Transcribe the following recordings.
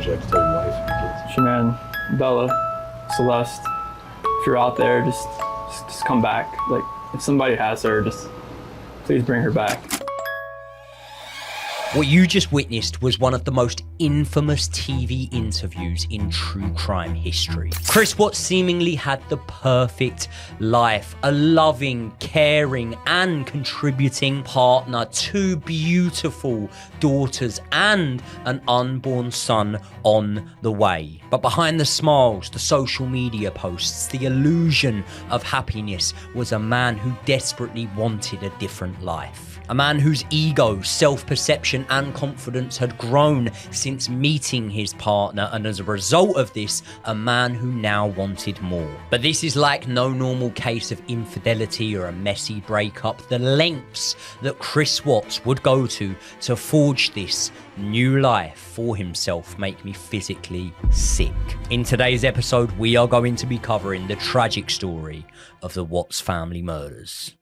would you like to tell your wife and kids? Shannan, Bella, Celeste, if you're out there, just come back. Like, if somebody has her, just please bring her back. What you just witnessed was one of the most infamous TV interviews in true crime history. Chris Watts seemingly had the perfect life, a loving, caring, and contributing partner, 2 beautiful daughters, and an unborn son on the way. But behind the smiles, the social media posts, the illusion of happiness was a man who desperately wanted a different life. A man whose ego, self-perception and confidence had grown since meeting his partner, and as a result of this, a man who now wanted more. But this is like no normal case of infidelity or a messy breakup. The lengths that Chris Watts would go to forge this new life for himself make me physically sick. In today's episode, we are going to be covering the tragic story of the Watts family murders.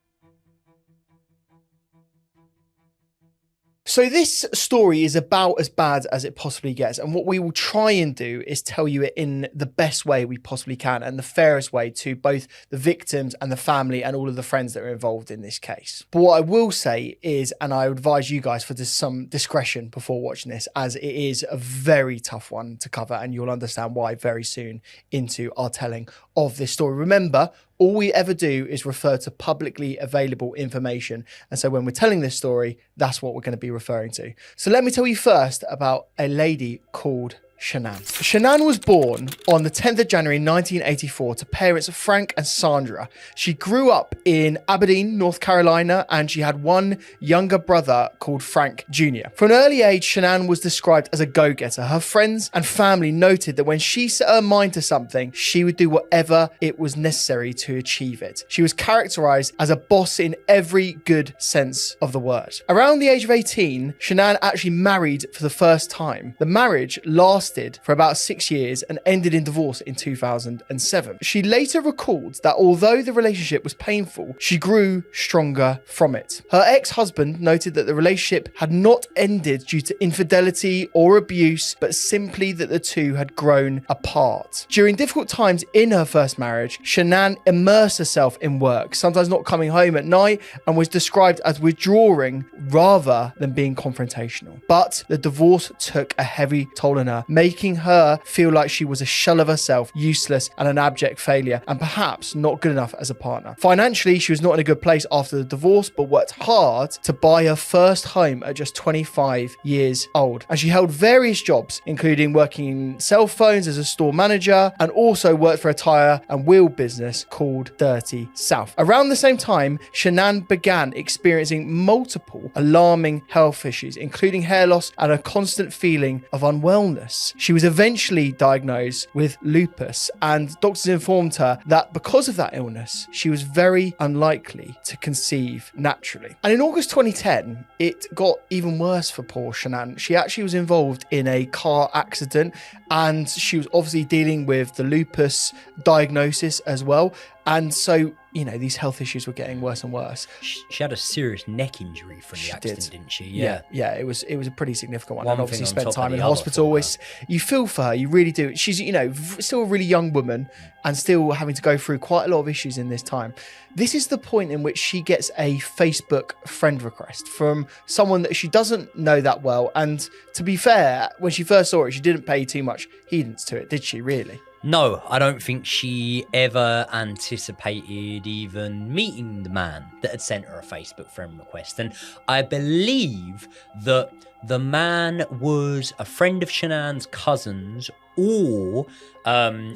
So this story is about as bad as it possibly gets, and what we will try and do is tell you it in the best way we possibly can and the fairest way to both the victims and the family and all of the friends that are involved in this case. But what I will say is, and I advise you guys for some discretion before watching this, as it is a very tough one to cover, and you'll understand why very soon into our telling of this story. Remember, all we ever do is refer to publicly available information. And so when we're telling this story, that's what we're going to be referring to. So let me tell you first about a lady called Shannan. Shannan was born on the 10th of January 1984 to parents Frank and Sandra. She grew up in Aberdeen, North Carolina, and she had one younger brother called Frank Jr. From an early age, Shannan was described as a go-getter. Her friends and family noted that when she set her mind to something, she would do whatever it was necessary to achieve it. She was characterized as a boss in every good sense of the word. Around the age of 18, Shannan actually married for the first time. The marriage lasted for about 6 years and ended in divorce in 2007. She later recalled that although the relationship was painful, she grew stronger from it. Her ex-husband noted that the relationship had not ended due to infidelity or abuse, but simply that the two had grown apart. During difficult times in her first marriage, Shannan immersed herself in work, sometimes not coming home at night, and was described as withdrawing rather than being confrontational. But the divorce took a heavy toll on her, making her feel like she was a shell of herself, useless and an abject failure, and perhaps not good enough as a partner. Financially, she was not in a good place after the divorce, but worked hard to buy her first home at just 25 years old. And she held various jobs, including working in cell phones as a store manager, and also worked for a tire and wheel business called Dirty South. Around the same time, Shannan began experiencing multiple alarming health issues, including hair loss and a constant feeling of unwellness. She was eventually diagnosed with lupus, and doctors informed her that because of that illness, she was very unlikely to conceive naturally. And in August 2010, it got even worse for poor Shannan. She actually was involved in a car accident, and she was obviously dealing with the lupus diagnosis as well. And so, you know, these health issues were getting worse and worse. She had a serious neck injury from the accident, didn't she? Yeah, it was a pretty significant one. And obviously spent time in hospital. You feel for her, you really do. She's, you know, still a really young woman and still having to go through quite a lot of issues in this time. This is the point in which she gets a Facebook friend request from someone that she doesn't know that well. And to be fair, when she first saw it, she didn't pay too much heedance to it, did she really? No, I don't think she ever anticipated even meeting the man that had sent her a Facebook friend request. And I believe that the man was a friend of Shannan's cousin's, or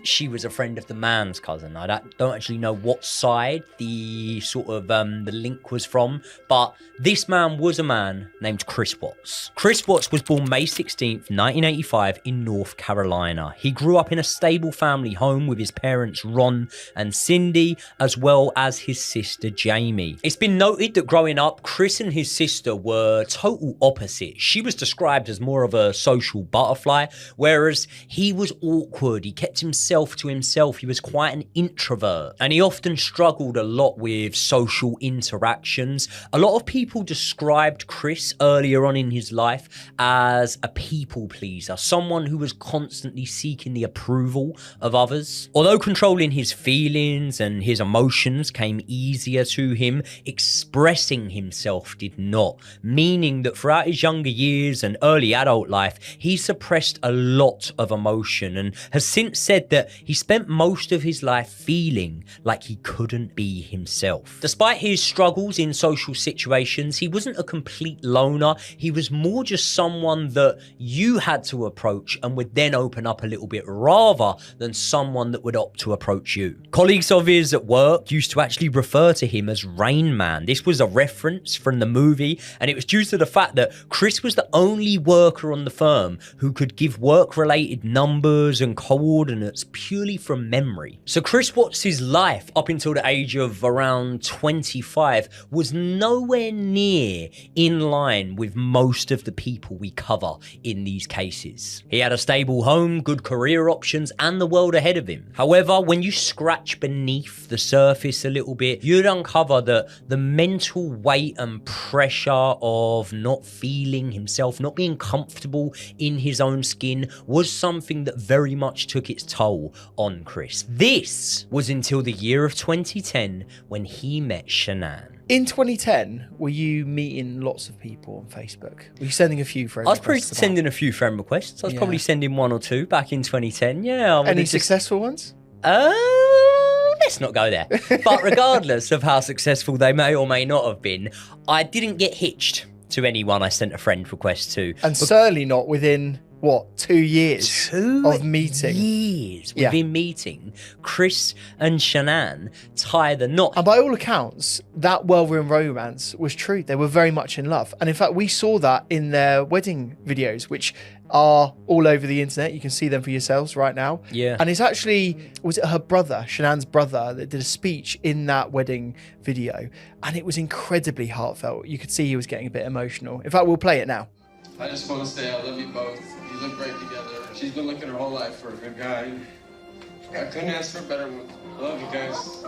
she was a friend of the man's cousin. I don't actually know what side the sort of the link was from, but this man was a man named Chris Watts. Chris Watts was born May 16th, 1985 in North Carolina. He grew up in a stable family home with his parents Ron and Cindy, as well as his sister Jamie. It's been noted that growing up, Chris and his sister were total opposites. She was described as more of a social butterfly, whereas he was awkward. He kept himself to himself. He was quite an introvert, and he often struggled a lot with social interactions. A lot of people described Chris earlier on in his life as a people pleaser, someone who was constantly seeking the approval of others. Although controlling his feelings and his emotions came easier to him, expressing himself did not, meaning that throughout his younger years and early adult life, he suppressed a lot of emotion and has since said that he spent most of his life feeling like he couldn't be himself. Despite his struggles in social situations, he wasn't a complete loner. He was more just someone that you had to approach and would then open up a little bit, rather than someone that would opt to approach you. Colleagues of his at work used to actually refer to him as Rain Man. This was a reference from the movie, and it was due to the fact that Chris was the only worker on the firm who could give work-related numbers and coordinates purely from memory. So Chris Watts' life up until the age of around 25 was nowhere near in line with most of the people we cover in these cases. He had a stable home, good career options, and the world ahead of him. However, when you scratch beneath the surface a little bit, you'd uncover that the mental weight and pressure of not feeling himself, not being comfortable in his own skin, was something that very much took its toll on Chris. This was until the year of 2010 when he met Shannan. In 2010, were you meeting lots of people on Facebook? Were you sending a few friend I was requests? probably sending a few friend requests. I was probably sending one or two back in 2010. Yeah. Any successful ones? Let's not go there. But regardless of how successful they may or may not have been, I didn't get hitched to anyone I sent a friend request to. And certainly not within, what, 2 years of meeting? 2 years within meeting Chris and Shannan tie the knot. And by all accounts, that whirlwind romance was true. They were very much in love. And in fact, we saw that in their wedding videos, which are all over the internet. You can see them for yourselves right now. Yeah. And it's actually, was it her brother, Shannan's brother, that did a speech in that wedding video. And it was incredibly heartfelt. You could see he was getting a bit emotional. In fact, we'll play it now. I just want to say I love you both. You look great together. She's been looking her whole life for a good guy. I couldn't ask for a better one. I love you guys.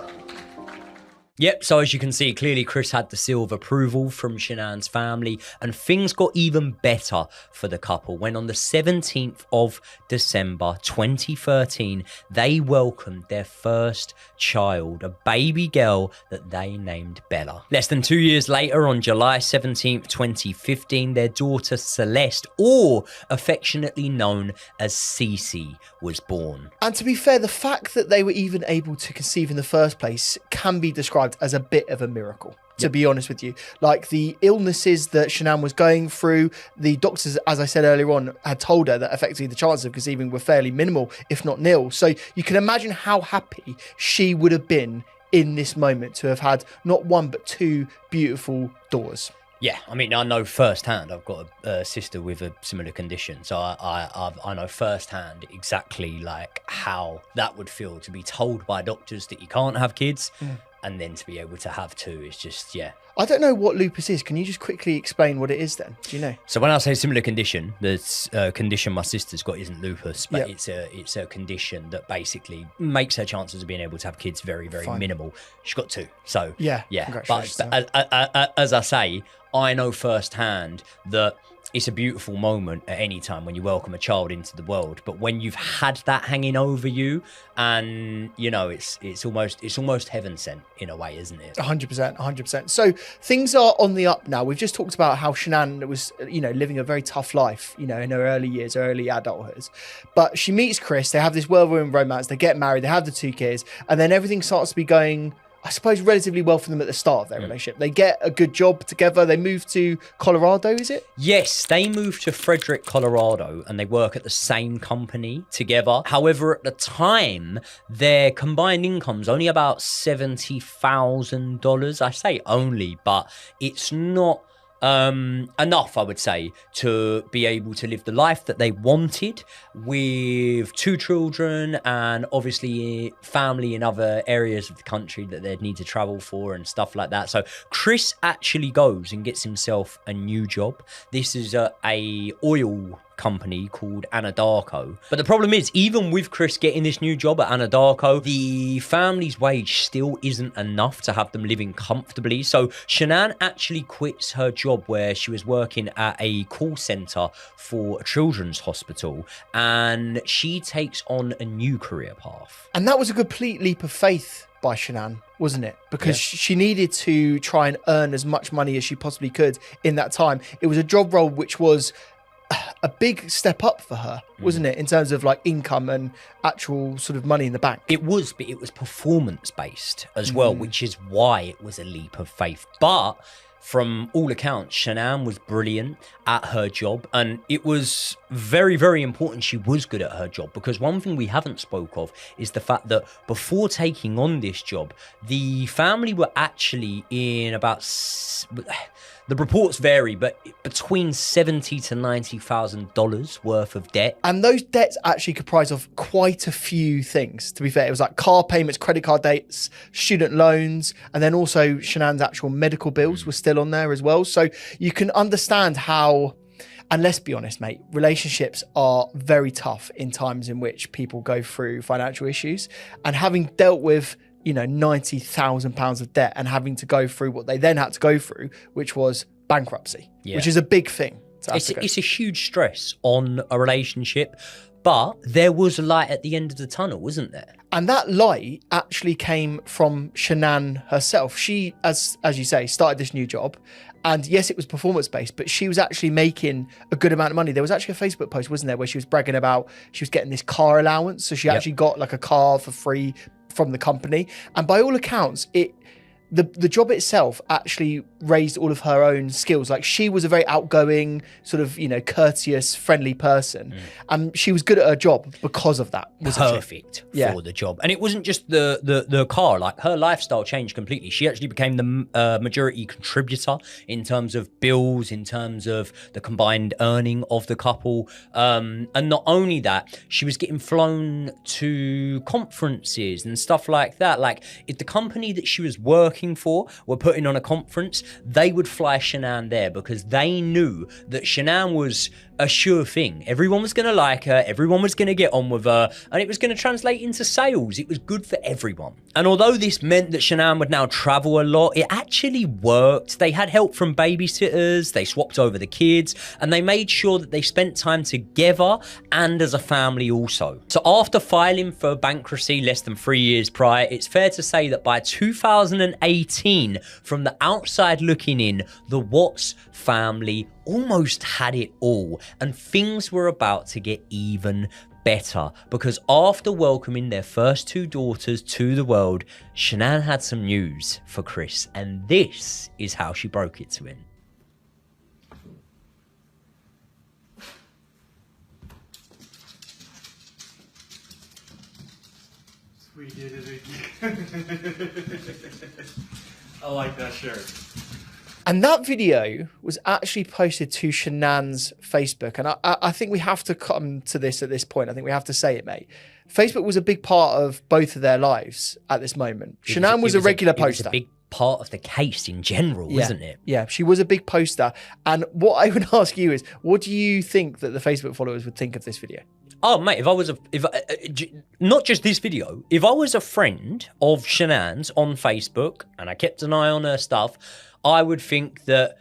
Yep, so as you can see, clearly Chris had the seal of approval from Shannan's family, and things got even better for the couple when on the 17th of December 2013, they welcomed their first child, a baby girl that they named Bella. Less than 2 years later, on July 17th, 2015, their daughter Celeste, or affectionately known as Cece, was born. And to be fair, the fact that they were even able to conceive in the first place can be described as a bit of a miracle, to be honest with you. Like the illnesses that Shannan was going through, the doctors, as I said earlier on, had told her that effectively the chances of conceiving were fairly minimal, if not nil. So you can imagine how happy she would have been in this moment to have had not one but two beautiful daughters. Yeah, I mean, I know firsthand. I've got a sister with a similar condition, so I know firsthand exactly like how that would feel to be told by doctors that you can't have kids, and then to be able to have two is just, yeah. I don't know what lupus is. Can you just quickly explain what it is then? Do you know? So when I say similar condition, the condition my sister's got isn't lupus, but it's a condition that basically makes her chances of being able to have kids very, very minimal. She's got two, so yeah. But as I say, I know firsthand that it's a beautiful moment at any time when you welcome a child into the world, but when you've had that hanging over you, and you know, it's almost heaven sent in a way, isn't it? 100%. So things are on the up now. We've just talked about how Shannan was, living a very tough life, in her early years, early adulthood. But she meets Chris. They have this whirlwind romance. They get married. They have the two kids, and then everything starts to be going, I suppose, relatively well for them at the start of their relationship. They get a good job together. They move to Colorado, is it? Yes, they moved to Frederick, Colorado, and they work at the same company together. However, at the time, their combined income's only about $70,000. I say only, but it's not enough, I would say, to be able to live the life that they wanted with 2 children and obviously family in other areas of the country that they'd need to travel for and stuff like that. So Chris actually goes and gets himself a new job. This is a oil company called Anadarko. But the problem is, even with Chris getting this new job at Anadarko, the family's wage still isn't enough to have them living comfortably. So Shannan actually quits her job where she was working at a call center for a children's hospital, and she takes on a new career path. And that was a complete leap of faith by Shannan, wasn't it? Because she needed to try and earn as much money as she possibly could in that time. It was a job role which was a big step up for her, wasn't it, in terms of like income and actual sort of money in the bank? It was, but it was performance based as well, which is why it was a leap of faith. But from all accounts, Shannan was brilliant at her job, and it was very, very important she was good at her job, because one thing we haven't spoke of is the fact that before taking on this job, the family were actually in about, the reports vary, but between $70,000 to $90,000 worth of debt. And those debts actually comprise of quite a few things, to be fair. It was like car payments, credit card debts, student loans, and then also Shannan's actual medical bills were still on there as well. So you can understand how, and let's be honest, mate, relationships are very tough in times in which people go through financial issues. And having dealt with, you know, £90,000 of debt and having to go through what they then had to go through, which was bankruptcy, which is a big thing. It's a huge stress on a relationship, but there was a light at the end of the tunnel, wasn't there? And that light actually came from Shannan herself. She, as you say, started this new job. And yes, it was performance-based, but she was actually making a good amount of money. There was actually a Facebook post, wasn't there, where she was bragging about she was getting this car allowance. So she actually got like a car for free from the company. And by all accounts, the job itself actually raised all of her own skills. Like, she was a very outgoing, sort of, you know, courteous, friendly person. And she was good at her job because of that. Perfect for the job. And it wasn't just the car, like her lifestyle changed completely. She actually became the majority contributor in terms of bills, in terms of the combined earning of the couple. And not only that, she was getting flown to conferences and stuff like that. Like, if the company that she was working for were putting on a conference, they would fly Shannan there because they knew that Shannan was a sure thing. Everyone was going to like her, everyone was going to get on with her, and it was going to translate into sales. It was good for everyone. And although this meant that Shannan would now travel a lot, it actually worked. They had help from babysitters, they swapped over the kids, and they made sure that they spent time together and as a family also. So after filing for bankruptcy less than 3 years prior, it's fair to say that by 2018, from the outside looking in, the Watts family almost had it all, and things were about to get even better, because after welcoming their first 2 daughters to the world, Shannan had some news for Chris, and this is how she broke it to him. We did it again. I like that shirt. And that video was actually posted to Shannan's Facebook. And I think we have to come to this at this point. I think we have to say it, mate. Facebook was a big part of both of their lives at this moment. Shannan was a regular poster. It was a big part of the case in general, wasn't it? Yeah, she was a big poster. And what I would ask you is, what do you think that the Facebook followers would think of this video? Oh, mate, if I was not just this video, if I was a friend of Shannan's on Facebook and I kept an eye on her stuff, I would think that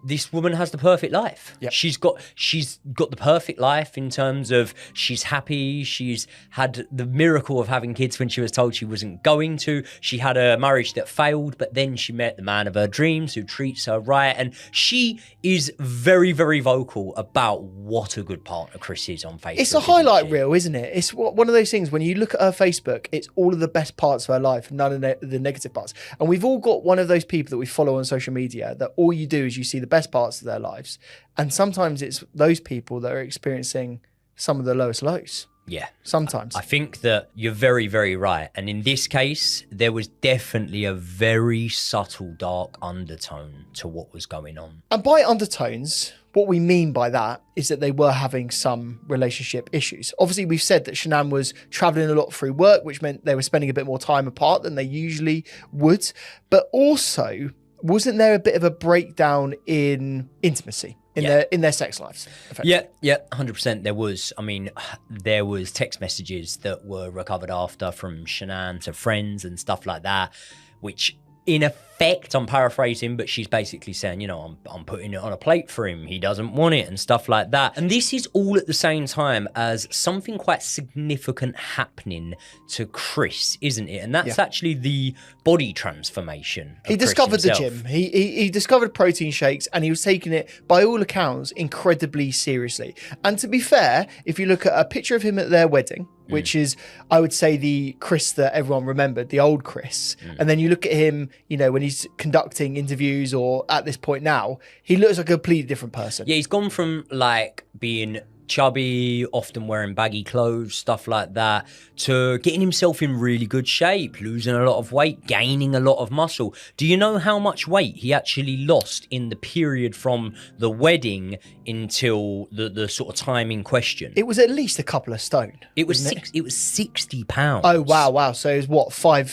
this woman has the perfect life. Yep. She's got the perfect life in terms of she's happy. She's had the miracle of having kids when she was told she wasn't going to. She had a marriage that failed, but then she met the man of her dreams who treats her right. And she is very, very vocal about what a good partner Chris is on Facebook. It's a highlight reel, isn't it? It's one of those things, when you look at her Facebook, it's all of the best parts of her life, none of the negative parts. And we've all got one of those people that we follow on social media that all you do is you see the best parts of their lives, and sometimes it's those people that are experiencing some of the lowest lows. Yeah. Sometimes. I think that you're very, very right. And in this case, there was definitely a very subtle, dark undertone to what was going on. And by undertones, what we mean by that is that they were having some relationship issues. Obviously, we've said that Shannan was traveling a lot through work, which meant they were spending a bit more time apart than they usually would. But also, wasn't there a bit of a breakdown in intimacy in their sex lives? Yeah, 100% there was. I mean, there was text messages that were recovered after from Shannan to friends and stuff like that, which in effect, I'm paraphrasing, but she's basically saying, you know, I'm putting it on a plate for him. He doesn't want it and stuff like that. And this is all at the same time as something quite significant happening to Chris, isn't it? And that's actually the body transformation. He discovered the gym. He discovered protein shakes, and he was taking it, by all accounts, incredibly seriously. And to be fair, if you look at a picture of him at their wedding, which is, I would say, the Chris that everyone remembered, the old Chris. And then you look at him, you know, when he's conducting interviews or at this point now, he looks like a completely different person. Yeah, he's gone from like being chubby, often wearing baggy clothes, stuff like that, to getting himself in really good shape, losing a lot of weight, gaining a lot of muscle. Do you know how much weight he actually lost in the period from the wedding until the sort of time in question? It was at least a couple of stone. It was it was 60 pounds. Oh wow! So it was what, five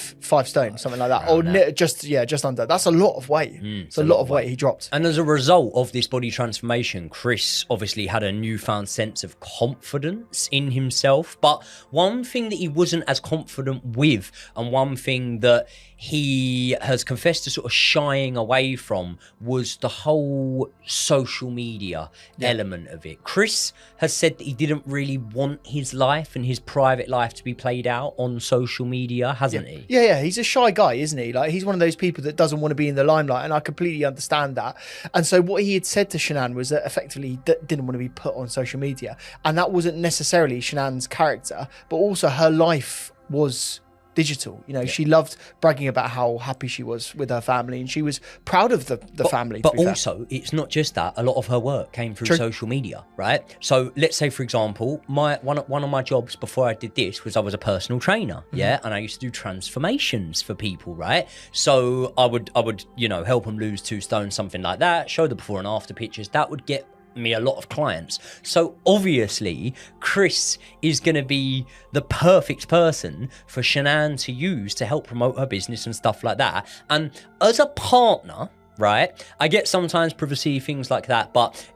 stone, something like that, or just under. That's a lot of weight. It's a lot of weight he dropped. And as a result of this body transformation, Chris obviously had a newfound sense of confidence in himself. But one thing that he wasn't as confident with, and one thing that he has confessed to sort of shying away from, was the whole social media element of it. Chris has said that he didn't really want his life and his private life to be played out on social media, hasn't he? Yeah, he's a shy guy, isn't he? Like, he's one of those people that doesn't want to be in the limelight, and I completely understand that. And so what he had said to Shannan was that effectively he didn't want to be put on social media, and that wasn't necessarily Shannan's character, but also her life was digital. You know, she loved bragging about how happy she was with her family, and she was proud of the family. But also, it's not just that. A lot of her work came through social media, right? So let's say, for example, one of my jobs before I did this was I was a personal trainer, and I used to do transformations for people, right? So I would you know, help them lose 2 stone, something like that, show the before and after pictures. That would get me a lot of clients. So obviously Chris is going to be the perfect person for Shannan to use to help promote her business and stuff like that. And as a partner, right, I get sometimes privacy, things like that, but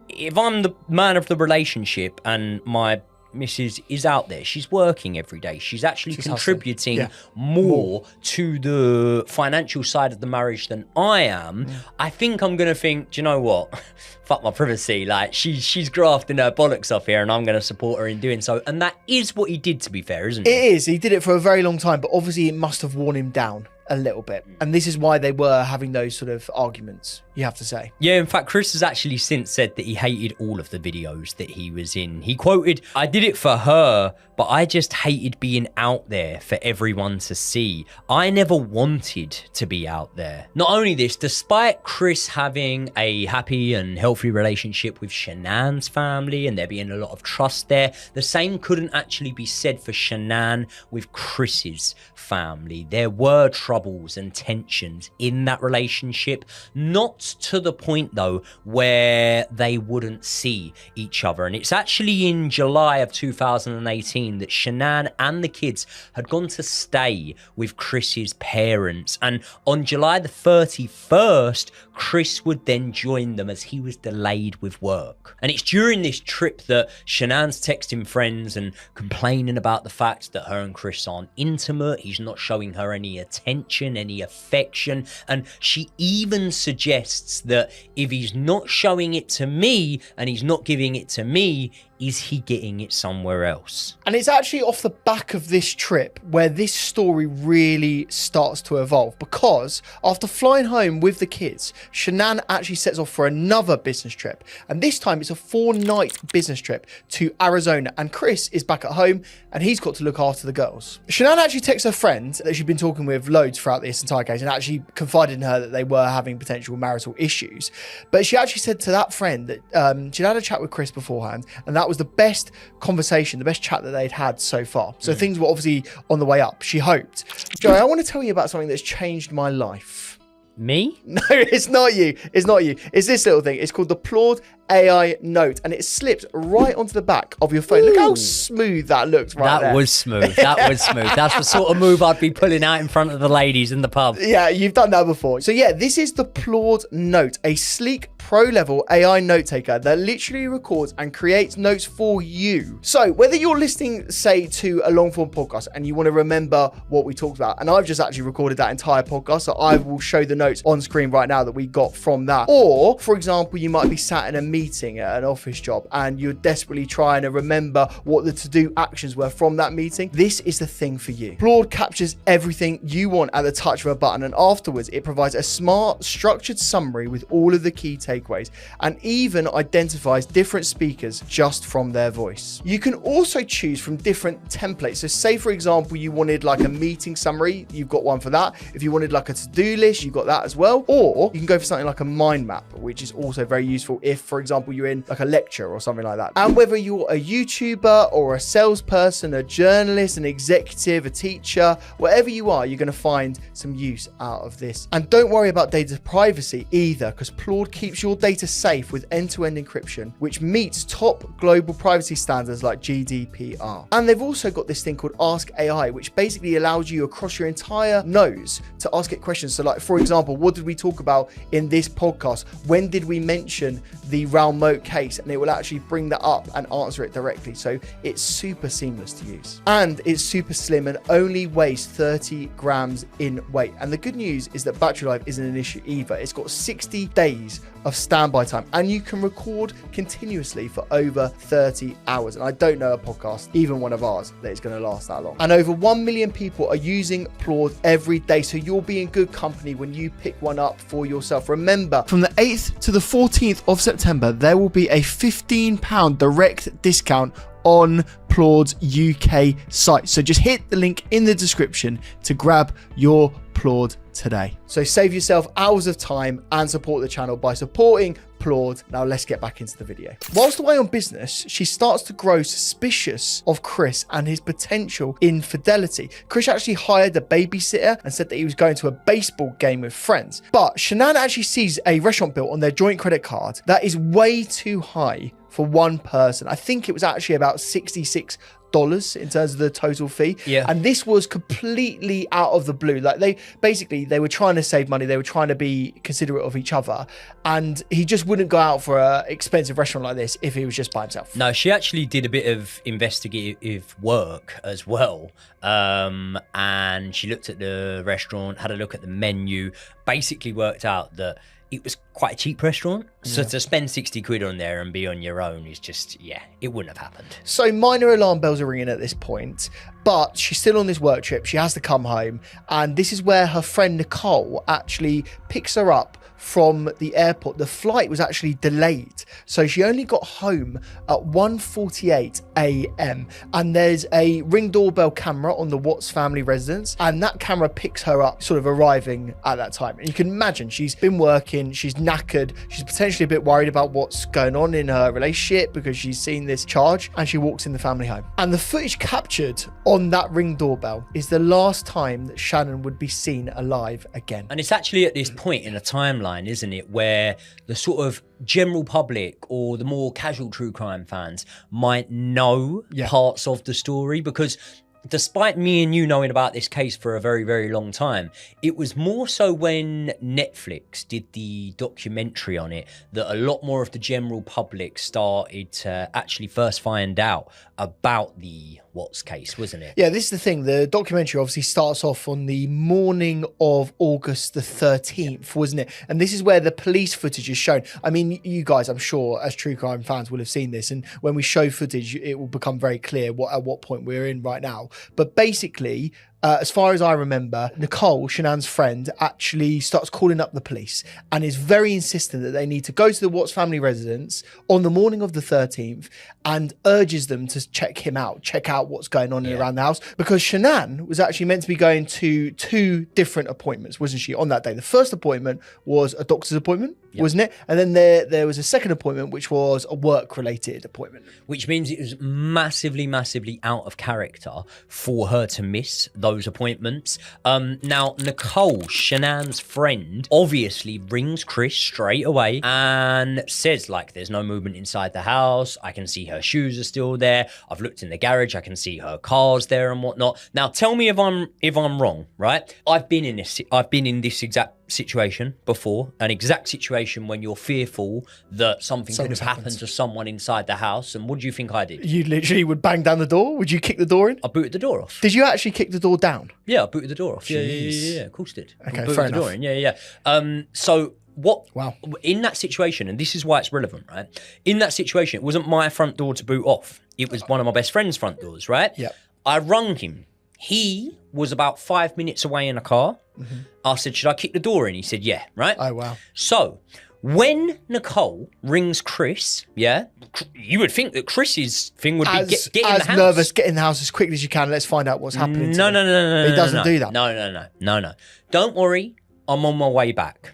if I'm the man of the relationship and my missus is out there, she's working every day, she's actually contributing more to the financial side of the marriage than I am, I think I'm gonna think, do you know what, fuck my privacy, like she's grafting her bollocks off here, and I'm gonna support her in doing so. And that is what he did, to be fair, isn't it? It is. He did it for a very long time, but obviously it must have worn him down a little bit, and this is why they were having those sort of arguments, you have to say. Yeah, in fact, Chris has actually since said that he hated all of the videos that he was in. He quoted, "I did it for her, but I just hated being out there for everyone to see. I never wanted to be out there." Not only this, despite Chris having a happy and healthy relationship with Shannan's family and there being a lot of trust there, the same couldn't actually be said for Shannan with Chris's family. There were troubles and tensions in that relationship, not to the point though where they wouldn't see each other. And it's actually in July of 2018 that Shannan and the kids had gone to stay with Chris's parents, and on July the 31st Chris would then join them as he was delayed with work. And it's during this trip that Shannan's texting friends and complaining about the fact that her and Chris aren't intimate, he's not showing her any attention, any affection, and she even suggests that if he's not showing it to me and he's not giving it to me, is he getting it somewhere else? And it's actually off the back of this trip where this story really starts to evolve, because after flying home with the kids, Shannan actually sets off for another business trip, and this time it's a 4-night business trip to Arizona, and Chris is back at home and he's got to look after the girls. Shannan actually texts her friend that she'd been talking with loads throughout this entire case and actually confided in her that they were having potential marital issues, but she actually said to that friend that she'd had a chat with Chris beforehand, and that was was the best conversation, the best chat that they'd had so far. So things were obviously on the way up, she hoped. Joey, I want to tell you about something that's changed my life. Me? No, it's not you. It's not you. It's this little thing. It's called the Plord AI Note, and it slips right onto the back of your phone. Look how smooth that looks right there. That was smooth. That was smooth. That's the sort of move I'd be pulling out in front of the ladies in the pub. Yeah, you've done that before. So yeah, this is the Plord Note, a sleek pro-level AI note taker that literally records and creates notes for you. So whether you're listening, say, to a long-form podcast and you want to remember what we talked about, and I've just actually recorded that entire podcast, so I will show the notes on screen right now that we got from that. Or, for example, you might be sat in a meeting at an office job and you're desperately trying to remember what the to-do actions were from that meeting. This is the thing for you. Plord captures everything you want at the touch of a button, and afterwards it provides a smart, structured summary with all of the key takeaways and even identifies different speakers just from their voice. You can also choose from different templates. So say, for example, you wanted like a meeting summary, you've got one for that. If you wanted like a to-do list, you've got that as well. Or you can go for something like a mind map, which is also very useful if, for example, you're in like a lecture or something like that. And whether you're a YouTuber or a salesperson, a journalist, an executive, a teacher, whatever you are, you're going to find some use out of this. And don't worry about data privacy either, because Plord keeps your data safe with end-to-end encryption, which meets top global privacy standards like GDPR. And they've also got this thing called Ask AI, which basically allows you across your entire nose to ask it questions. So like, for example, what did we talk about in this podcast? When did we mention the Ralmote case? And it will actually bring that up and answer it directly. So it's super seamless to use. And it's super slim and only weighs 30 grams in weight. And the good news is that battery life isn't an issue either. It's got 60 days of standby time, and you can record continuously for over 30 hours. And I don't know a podcast, even one of ours, that is going to last that long. And over 1 million people are using Plord every day, so you'll be in good company when you pick one up for yourself. Remember, from the 8th to the 14th of September, there will be a £15 direct discount on Plord's UK site. So just hit the link in the description to grab your Plord today. So save yourself hours of time and support the channel by supporting Plord. Now let's get back into the video. Whilst away on business, she starts to grow suspicious of Chris and his potential infidelity. Chris actually hired a babysitter and said that he was going to a baseball game with friends. But Shannan actually sees a restaurant bill on their joint credit card that is way too high for one person. I think it was actually about $66 in terms of the total fee. Yeah. And this was completely out of the blue. Like they were trying to save money. They were trying to be considerate of each other. And he just wouldn't go out for an expensive restaurant like this if he was just by himself. No, she actually did a bit of investigative work as well. And she looked at the restaurant, had a look at the menu, basically worked out that it was quite a cheap restaurant. So to spend 60 quid on there and be on your own is just, yeah, it wouldn't have happened. So minor alarm bells are ringing at this point, but she's still on this work trip. She has to come home. And this is where her friend Nicole actually picks her up from the airport. The flight was actually delayed, so she only got home at 1:48 a.m. and there's a Ring doorbell camera on the Watts family residence, and that camera picks her up sort of arriving at that time. And you can imagine she's been working, she's knackered, she's potentially a bit worried about what's going on in her relationship because she's seen this charge, and she walks in the family home. And the footage captured on that Ring doorbell is the last time that Shannan would be seen alive again. And it's actually at this point in a timeline, isn't it, where the sort of general public or the more casual true crime fans might know parts of the story, because despite me and you knowing about this case for a very, very long time, it was more so when Netflix did the documentary on it that a lot more of the general public started to actually first find out about the Watts case, wasn't it? Yeah, this is the thing. The documentary obviously starts off on the morning of August the 13th, wasn't it? And this is where the police footage is shown. I mean, you guys, I'm sure, as true crime fans will have seen this. And when we show footage, it will become very clear at what point we're in right now. But basically, as far as I remember, Nicole, Shannan's friend, actually starts calling up the police and is very insistent that they need to go to the Watts family residence on the morning of the 13th and urges them to check him out, check out what's going on around the house, because Shannan was actually meant to be going to 2 different appointments, wasn't she, on that day? The first appointment was a doctor's appointment, wasn't it? And then there was a second appointment, which was a work-related appointment. Which means it was massively, massively out of character for her to miss those appointments. Now, Nicole, Shannan's friend, obviously rings Chris straight away and says, like, there's no movement inside the house. I can see her shoes are still there. I've looked in the garage. I can see her car's there and whatnot. Now, tell me if I'm wrong, right? I've been in this exact situation before, an exact situation when you're fearful that something could have happened to someone inside the house. And what do you think I did? You literally would bang down the door? Would you kick the door in? I booted the door off. Did you actually kick the door down? Yeah, I booted the door off. Yeah, of course did. Okay, booted fair the door enough. in. Yeah. So what? Wow. In that situation, and this is why it's relevant, right? In that situation, it wasn't my front door to boot off. It was one of my best friend's front doors, right? Yeah. I rung him. He was about 5 minutes away in a car. Mm-hmm. I said, should I kick the door in? He said, yeah, right? Oh, wow. So when Nicole rings Chris, you would think that Chris's thing would be get in the house. Nervous, get in the house as quickly as you can. Let's find out what's happening. No. He doesn't do that. No. Don't worry. I'm on my way back.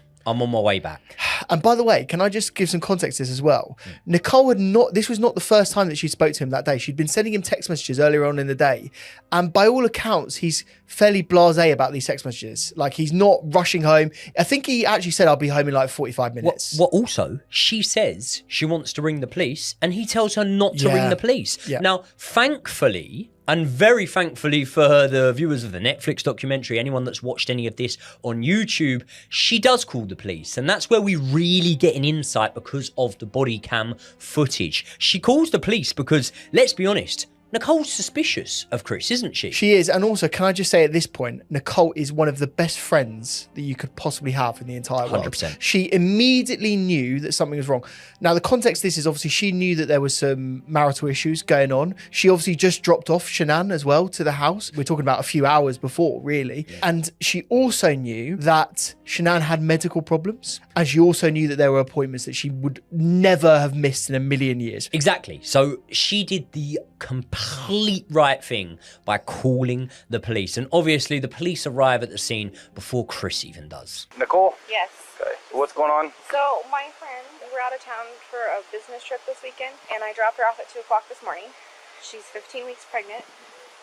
And by the way, can I just give some context to this as well? Nicole this was not the first time that she spoke to him that day. She'd been sending him text messages earlier on in the day. And by all accounts, he's fairly blasé about these text messages. Like, he's not rushing home. I think he actually said, I'll be home in like 45 minutes. What also, she says she wants to ring the police and he tells her not to ring the police. Yeah. Now, thankfully, and very thankfully for the viewers of the Netflix documentary, anyone that's watched any of this on YouTube, she does call the police. And that's where we really get an insight because of the body cam footage. She calls the police because, let's be honest, Nicole's suspicious of Chris, isn't she? She is. And also, can I just say at this point, Nicole is one of the best friends that you could possibly have in the entire world. 100%. She immediately knew that something was wrong. Now, the context of this is obviously she knew that there was some marital issues going on. She obviously just dropped off Shannan as well to the house. We're talking about a few hours before, really. Yeah. And she also knew that Shannan had medical problems. And she also knew that there were appointments that she would never have missed in a million years. Exactly. So she did the complete right thing by calling the police. And obviously the police arrive at the scene before Chris even does. Nicole? Yes. Okay. What's going on? So my friend, we were out of town for a business trip this weekend, and I dropped her off at 2 o'clock this morning. She's 15 weeks pregnant.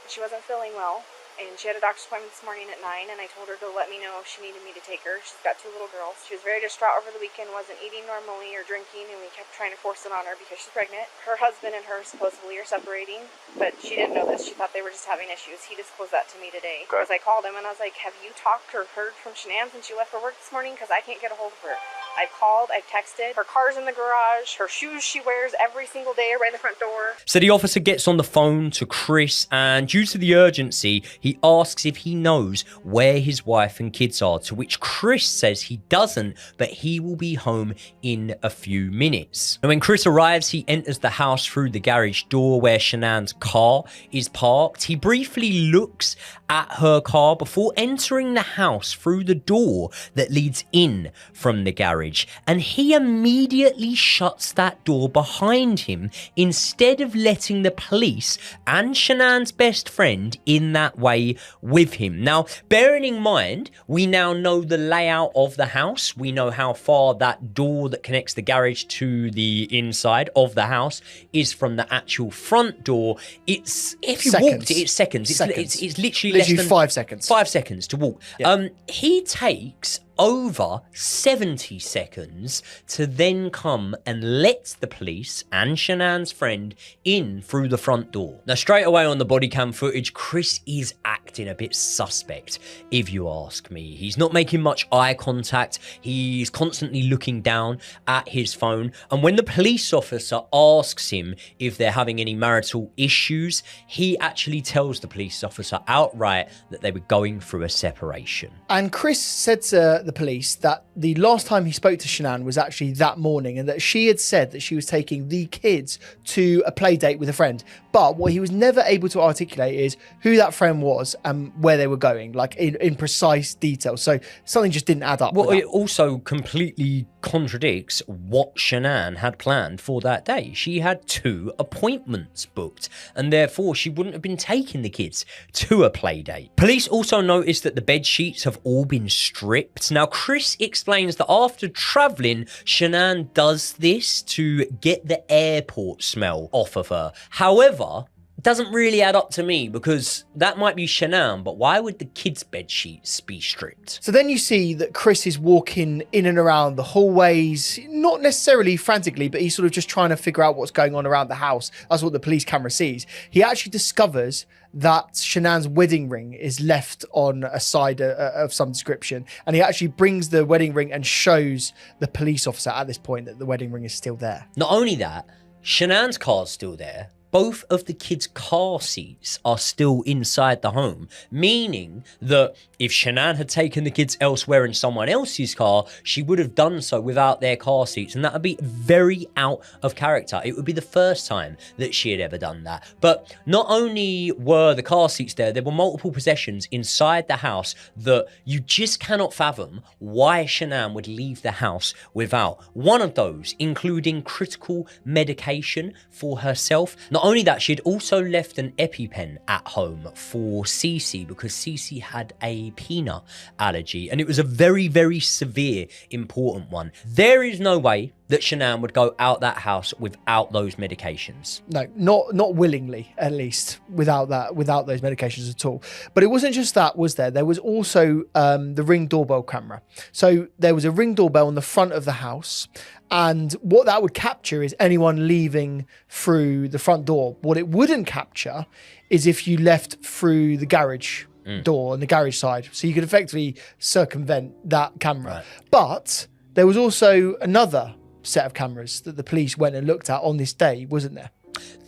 She wasn't feeling well, and she had a doctor's appointment this morning at 9, and I told her to let me know if she needed me to take her. She's got 2 little girls. She was very distraught over the weekend, wasn't eating normally or drinking, and we kept trying to force it on her because she's pregnant. Her husband and her supposedly are separating, but she didn't know this. She thought they were just having issues. He disclosed that to me today. Okay. As I called him, and I was like, have you talked or heard from Shannan since she left for work this morning? Because I can't get a hold of her. I've called, I've texted. Her car's in the garage. Her shoes she wears every single day are by the front door. So the officer gets on the phone to Chris, and due to the urgency, he asks if he knows where his wife and kids are, to which Chris says he doesn't, but he will be home in a few minutes. And when Chris arrives, he enters the house through the garage door where Shannan's car is parked. He briefly looks at her car before entering the house through the door that leads in from the garage. And he immediately shuts that door behind him instead of letting the police and Shannan's best friend in that way with him. Now, bearing in mind, we now know the layout of the house. We know how far that door that connects the garage to the inside of the house is from the actual front door. It's, if you walked it, it's seconds. It's literally less than 5 seconds. 5 seconds to walk. Yeah. He takes over 70 seconds to then come and let the police and Shannan's friend in through the front door. Now, straight away on the body cam footage, Chris is acting a bit suspect, if you ask me. He's not making much eye contact. He's constantly looking down at his phone. And when the police officer asks him if they're having any marital issues, he actually tells the police officer outright that they were going through a separation. And Chris said to the police that the last time he spoke to Shannan was actually that morning, and that she had said that she was taking the kids to a play date with a friend. But what he was never able to articulate is who that friend was and where they were going, like in precise detail. So something just didn't add up. Well, it also completely contradicts what Shannan had planned for that day. She had 2 appointments booked, and therefore she wouldn't have been taking the kids to a play date. Police also noticed that the bed sheets have all been stripped. Now, Chris explains that after traveling, Shannan does this to get the airport smell off of her. However, it doesn't really add up to me, because that might be Shannan, but why would the kids' bed sheets be stripped? So then you see that Chris is walking in and around the hallways, not necessarily frantically, but he's sort of just trying to figure out what's going on around the house. That's what the police camera sees. He actually discovers that Shannan's wedding ring is left on a side of some description, and he actually brings the wedding ring and shows the police officer at this point that the wedding ring is still there. Not only that, Shannan's car's still there. Both of the kids' car seats are still inside the home, meaning that if Shannan had taken the kids elsewhere in someone else's car, she would have done so without their car seats, and that would be very out of character. It would be the first time that she had ever done that. But not only were the car seats there were multiple possessions inside the house that you just cannot fathom why Shannan would leave the house without. One of those including critical medication for herself. Not only that, she had also left an EpiPen at home for Cece, because Cece had a peanut allergy, and it was a very, very severe, important one. There is no way that Shannan would go out that house without those medications. No, not willingly, at least, without those medications at all. But it wasn't just that, was there? There was also the Ring doorbell camera. So there was a Ring doorbell on the front of the house, and what that would capture is anyone leaving through the front door. What it wouldn't capture is if you left through the garage door on the garage side. So you could effectively circumvent that camera. Right. But there was also another set of cameras that the police went and looked at on this day, wasn't there?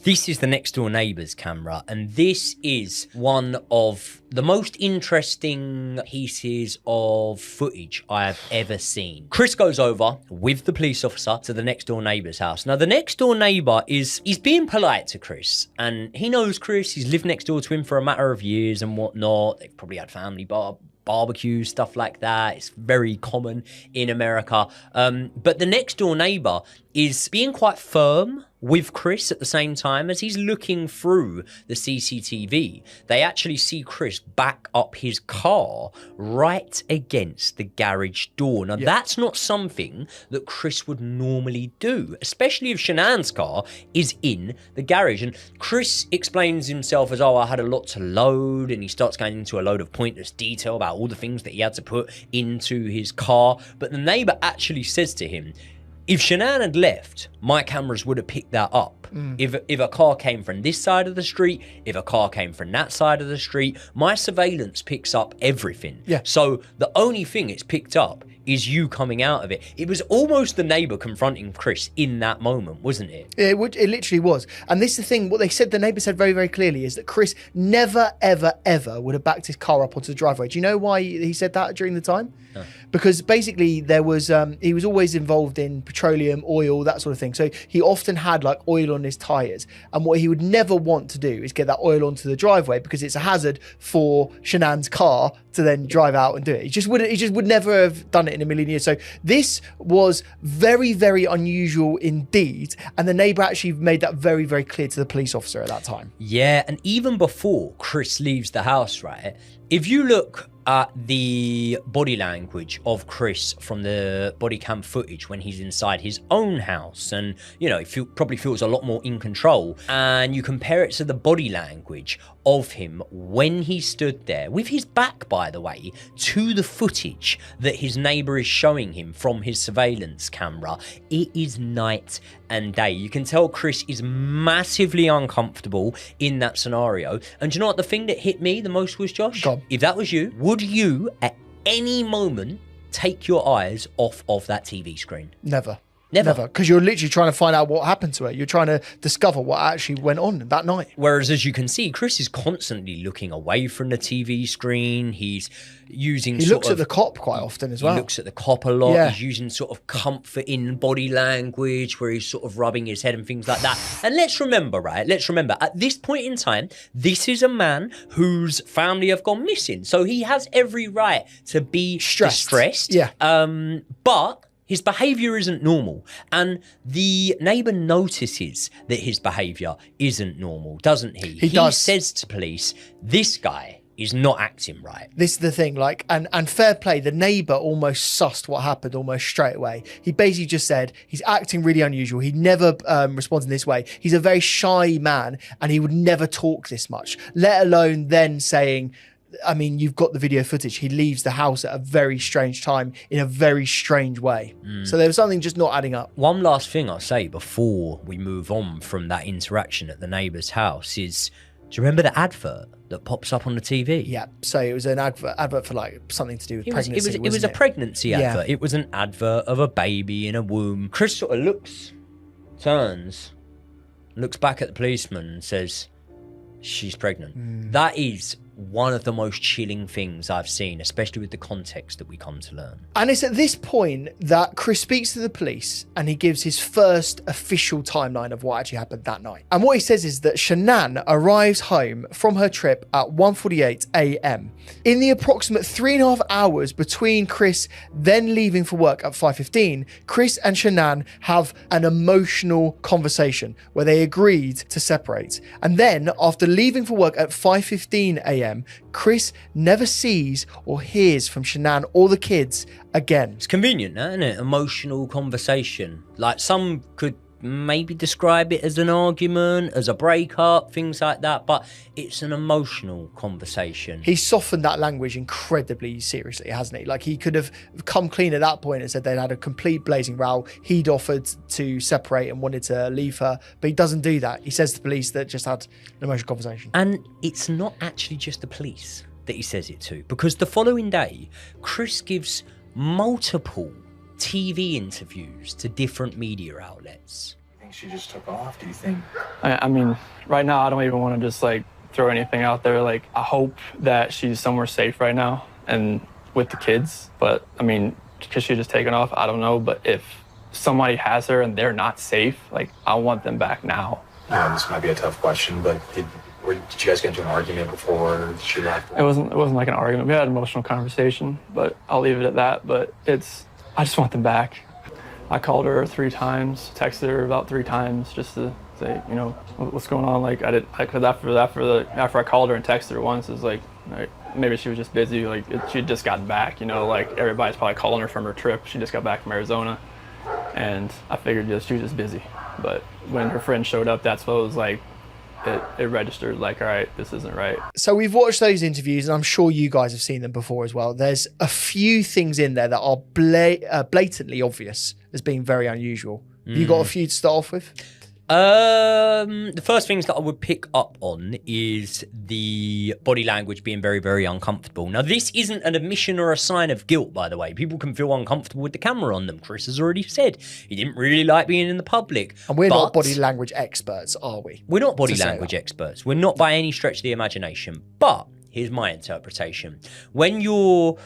This is the next door neighbour's camera, and this is one of the most interesting pieces of footage I have ever seen. Chris goes over with the police officer to the next door neighbour's house. Now, the next door neighbour he's being polite to Chris, and he knows Chris. He's lived next door to him for a matter of years and whatnot. They've probably had family barbecues, stuff like that. It's very common in America. But the next door neighbour is being quite firm with Chris at the same time as he's looking through the CCTV. They actually see Chris back up his car right against the garage door. Now, that's not something that Chris would normally do, especially if Shannan's car is in the garage. And Chris explains himself as, I had a lot to load, and he starts going into a load of pointless detail about all the things that he had to put into his car. But the neighbour actually says to him, if Shannan had left, my cameras would have picked that up. If a car came from this side of the street, if a car came from that side of the street, my surveillance picks up everything. Yeah. So the only thing it's picked up is you coming out of it. It was almost the neighbour confronting Chris in that moment, wasn't it? It literally was. And this is the thing, what the neighbour said very, very clearly is that Chris never, ever, ever would have backed his car up onto the driveway. Do you know why he said that during the time? No. Because basically there was, he was always involved in petroleum, oil, that sort of thing. So he often had like oil on his tyres. And what he would never want to do is get that oil onto the driveway, because it's a hazard for Shannan's car to then drive out and do it. He just would never have done it in a million years. So this was very, very unusual indeed. And the neighbour actually made that very, very clear to the police officer at that time. Yeah, and even before Chris leaves the house, right? If you look at the body language of Chris from the body cam footage when he's inside his own house, and he probably feels a lot more in control, and you compare it to the body language of him when he stood there with his back, by the way, to the footage that his neighbour is showing him from his surveillance camera, it is night and day. You can tell Chris is massively uncomfortable in that scenario. And do you know what the thing that hit me the most was, Josh? God. If that was you, would you at any moment take your eyes off of that TV screen? Never. Never. Because you're literally trying to find out what happened to her. You're trying to discover what actually went on that night. Whereas, as you can see, Chris is constantly looking away from the TV screen. He's using He looks at the cop quite often as well. He looks at the cop a lot. Yeah. He's using sort of comforting body language where he's sort of rubbing his head and things like that. And let's remember, right? Let's remember, at this point in time, this is a man whose family have gone missing. So he has every right to be distressed. Yeah. But his behaviour isn't normal. And the neighbour notices that his behaviour isn't normal, doesn't he? He does. says to police, this guy is not acting right. This is the thing, like, and fair play, the neighbour almost sussed what happened almost straight away. He basically just said he's acting really unusual. He never responds in this way. He's a very shy man and he would never talk this much, let alone then saying, I mean, you've got the video footage. He leaves the house at a very strange time in a very strange way. So there was something just not adding up. One last thing I'll say before we move on from that interaction at the neighbour's house is, do you remember the advert that pops up on the TV? Yeah, so it was an advert for like something to do with pregnancy. It was a pregnancy advert. It was an advert of a baby in a womb. Chris sort of turns, looks back at the policeman and says, she's pregnant. That is one of the most chilling things I've seen, especially with the context that we come to learn. And it's at this point that Chris speaks to the police and he gives his first official timeline of what actually happened that night. And what he says is that Shannan arrives home from her trip at 1:48 a.m. In the approximate 3.5 hours between Chris then leaving for work at 5:15, Chris and Shannan have an emotional conversation where they agreed to separate. And then after leaving for work at 5:15 a.m, Chris never sees or hears from Shannan or the kids again. It's convenient, isn't it? Emotional conversation. Like, some could maybe describe it as an argument, as a breakup, things like that, but it's an emotional conversation. He softened that language incredibly seriously, hasn't he? Like, he could have come clean at that point and said they'd had a complete blazing row. He'd offered to separate and wanted to leave her, but he doesn't do that. He says to the police that just had an emotional conversation. And it's not actually just the police that he says it to, because the following day, Chris gives multiple TV interviews to different media outlets. You think she just took off? Do you think? I mean, right now, I don't even want to just like throw anything out there. Like, I hope that she's somewhere safe right now and with the kids. But I mean, because she just taken off, I don't know. But if somebody has her and they're not safe, like, I want them back now. Yeah, this might be a tough question, but did you guys get into an argument before she left? It wasn't like an argument. We had an emotional conversation, but I'll leave it at that. But I just want them back. I called her 3 times, texted her about 3 times just to say, you know, what's going on. Like, because after I called her and texted her once, it's like maybe she was just busy. Like, she just got back, you know, like everybody's probably calling her from her trip. She just got back from Arizona, and I figured she was just busy. But when her friend showed up, that's what it was like. It registered like, all right, this isn't right. So we've watched those interviews and I'm sure you guys have seen them before as well. There's a few things in there that are blatantly obvious as being very unusual. Have you got a few to start off with? The first things that I would pick up on is the body language being very, very uncomfortable. Now, this isn't an admission or a sign of guilt, by the way. People can feel uncomfortable with the camera on them. Chris has already said he didn't really like being in the public. And we're not body language experts, are we? We're not body language experts. We're not by any stretch of the imagination. But here's my interpretation. When you're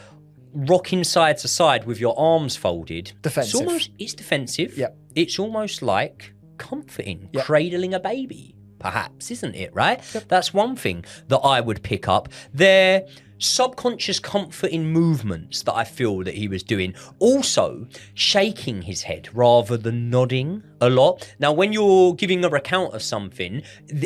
rocking side to side with your arms folded, defensive. It's defensive. Yep. It's almost like comforting, yep, cradling a baby, perhaps, isn't it, right? Yep. That's one thing that I would pick up. They're subconscious comforting movements that I feel that he was doing. Also, shaking his head rather than nodding a lot. Now, when you're giving a recount of something,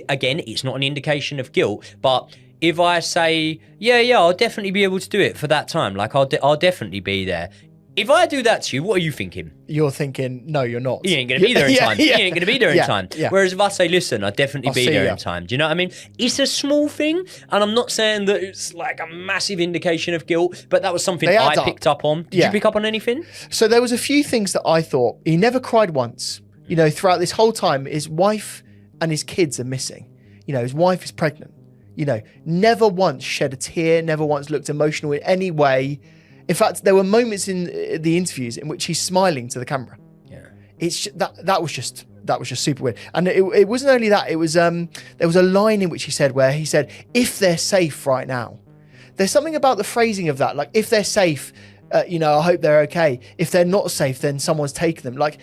again, it's not an indication of guilt, but if I say, yeah, I'll definitely be able to do it for that time, like I'll definitely be there. If I do that to you, what are you thinking? You're thinking, no, you're not. You ain't going to be there in time. You ain't going to be there in time. Yeah. Whereas if I say, listen, I'll definitely be there in time. Do you know what I mean? It's a small thing, and I'm not saying that it's like a massive indication of guilt, but that was something I picked up on. Did you pick up on anything? So there was a few things that I thought. He never cried once. You know, throughout this whole time, his wife and his kids are missing. You know, his wife is pregnant. You know, never once shed a tear, never once looked emotional in any way. In fact, there were moments in the interviews in which he's smiling to the camera. Yeah. that was just super weird. And it wasn't only that, it was there was a line in which he said, if they're safe right now. There's something about the phrasing of that, like, if they're safe, I hope they're okay. If they're not safe, then someone's taken them. Like,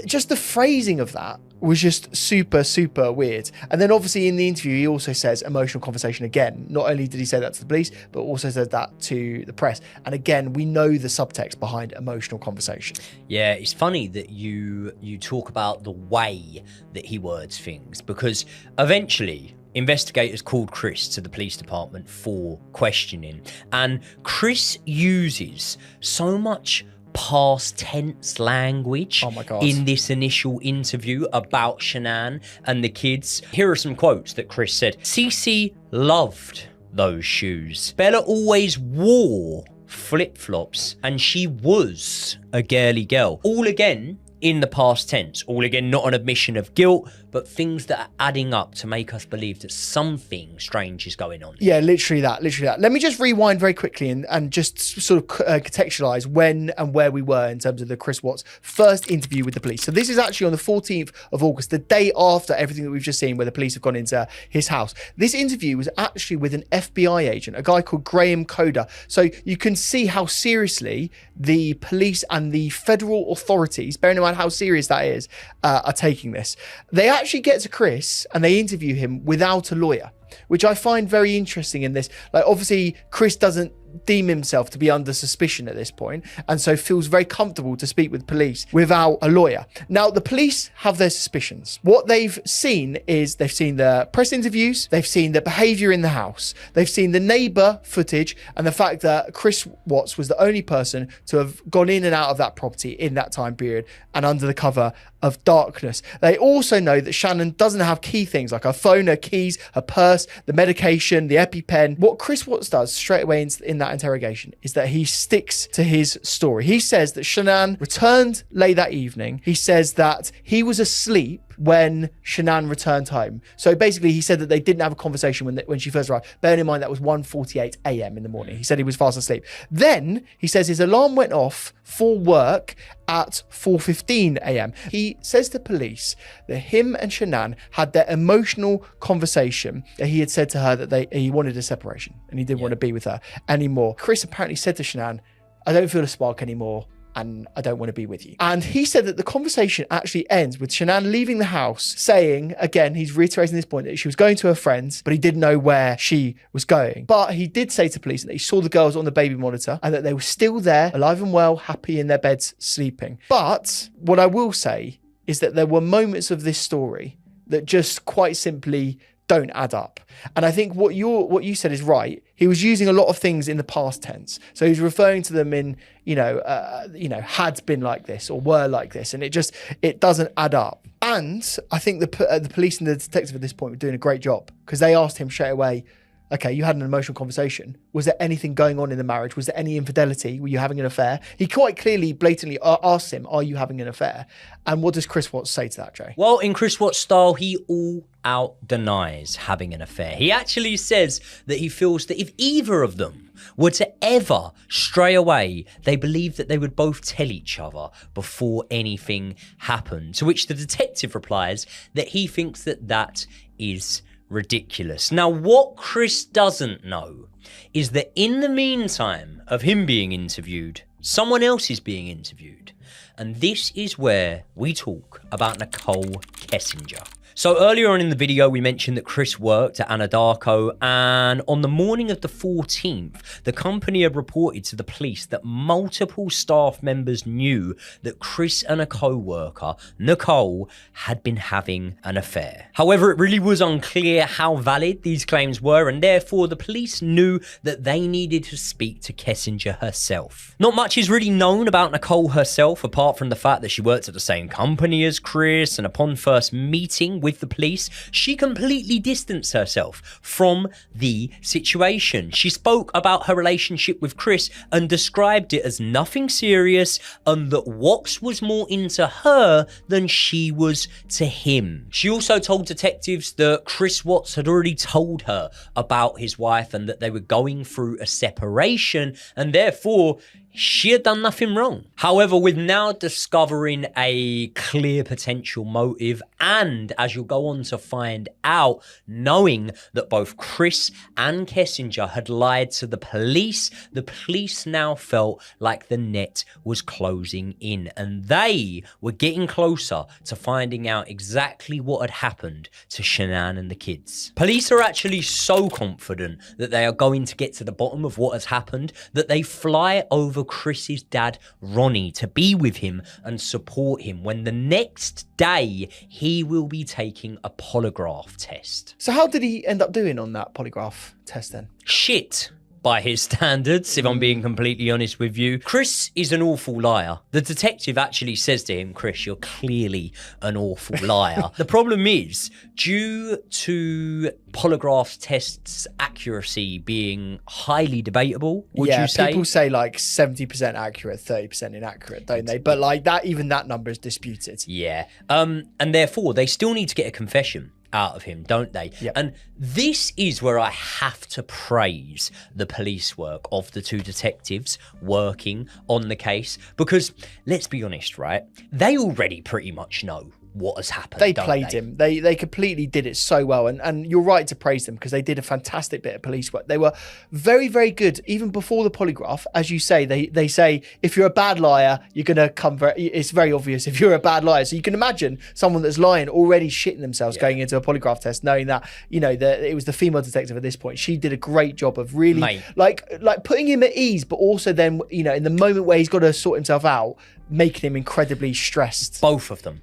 just the phrasing of that was just super, super weird. And then obviously in the interview, he also says emotional conversation again. Not only did he say that to the police, but also said that to the press. And again, we know the subtext behind emotional conversation. Yeah, it's funny that you talk about the way that he words things, because eventually investigators called Chris to the police department for questioning, and Chris uses so much past tense language in this initial interview about Shannan and the kids. Here are some quotes that Chris said. Cece loved those shoes. Bella always wore flip-flops, and she was a girly girl. All again in the past tense. All again, not an admission of guilt, but things that are adding up to make us believe that something strange is going on. Yeah, literally that. Let me just rewind very quickly and just sort of contextualize when and where we were in terms of the Chris Watts first interview with the police. So this is actually on the 14th of August, the day after everything that we've just seen, where the police have gone into his house. This interview was actually with an FBI agent, a guy called Graham Coder. So you can see how seriously the police and the federal authorities, bearing in mind how serious that is, are taking this. They actually get to Chris and they interview him without a lawyer, which I find very interesting in this. Like, obviously Chris doesn't deem himself to be under suspicion at this point, and so feels very comfortable to speak with police without a lawyer. Now, the police have their suspicions. What they've seen is they've seen the press interviews, they've seen the behavior in the house, they've seen the neighbour footage, and the fact that Chris Watts was the only person to have gone in and out of that property in that time period and under the cover of darkness. They also know that Shannan doesn't have key things like her phone, her keys, her purse, the medication, the EpiPen. What Chris Watts does straight away in that interrogation is that he sticks to his story. He says that Shannan returned late that evening. He says that he was asleep when Shannan returned home. So basically he said that they didn't have a conversation when she first arrived. Bearing in mind that was 1:48 a.m. in the morning. He said he was fast asleep. Then he says his alarm went off for work at 4:15 a.m. He says to police that him and Shannan had their emotional conversation, that he had said to her that he wanted a separation and he didn't want to be with her anymore. Chris apparently said to Shannan, I don't feel a spark anymore, and I don't want to be with you. And he said that the conversation actually ends with Shannan leaving the house, saying, again, he's reiterating this point, that she was going to her friends, but he didn't know where she was going. But he did say to police that he saw the girls on the baby monitor and that they were still there, alive and well, happy in their beds, sleeping. But what I will say is that there were moments of this story that just quite simply don't add up. And I think what you said is right. He was using a lot of things in the past tense. So he's referring to them in, had been like this or were like this. And it doesn't add up. And I think the police and the detective at this point were doing a great job, because they asked him straight away, okay, you had an emotional conversation. Was there anything going on in the marriage? Was there any infidelity? Were you having an affair? He quite clearly, blatantly asked him, are you having an affair? And what does Chris Watts say to that, Jay? Well, in Chris Watts' style, he all out denies having an affair. He actually says that he feels that if either of them were to ever stray away, they believe that they would both tell each other before anything happened. To which the detective replies that he thinks that is ridiculous. Now, what Chris doesn't know is that in the meantime of him being interviewed, someone else is being interviewed. And this is where we talk about Nicole Kessinger. So earlier on in the video, we mentioned that Chris worked at Anadarko, and on the morning of the 14th, the company had reported to the police that multiple staff members knew that Chris and a co-worker, Nicole, had been having an affair. However, it really was unclear how valid these claims were, and therefore the police knew that they needed to speak to Kessinger herself. Not much is really known about Nicole herself, apart from the fact that she worked at the same company as Chris, and upon first meeting with the police, she completely distanced herself from the situation. She spoke about her relationship with Chris and described it as nothing serious, and that Watts was more into her than she was to him. She also told detectives that Chris Watts had already told her about his wife and that they were going through a separation, and therefore she had done nothing wrong. However, with now discovering a clear potential motive and, as you'll go on to find out, knowing that both Chris and Kessinger had lied to the police now felt like the net was closing in and they were getting closer to finding out exactly what had happened to Shannan and the kids. Police are actually so confident that they are going to get to the bottom of what has happened that they fly over Chris's dad, Ronnie, to be with him and support him when the next day he will be taking a polygraph test. So how did he end up doing on that polygraph test then? Shit. By his standards, if I'm being completely honest with you. Chris is an awful liar. The detective actually says to him, Chris, you're clearly an awful liar. The problem is, due to polygraph tests' accuracy being highly debatable, would you say? People say like 70% accurate, 30% inaccurate, don't they? But like that, even that number is disputed. Yeah. And therefore, they still need to get a confession out of him, don't they? Yep. And this is where I have to praise the police work of the two detectives working on the case, because let's be honest, right? They already pretty much know what has happened. They played him. They completely did it so well. And you're right to praise them because they did a fantastic bit of police work. They were very, very good. Even before the polygraph, as you say, they say, if you're a bad liar, you're going to come it's very obvious if you're a bad liar. So you can imagine someone that's lying already shitting themselves going into a polygraph test, knowing that, you know, it was the female detective at this point. She did a great job of really like putting him at ease, but also then, you know, in the moment where he's got to sort himself out, making him incredibly stressed. Both of them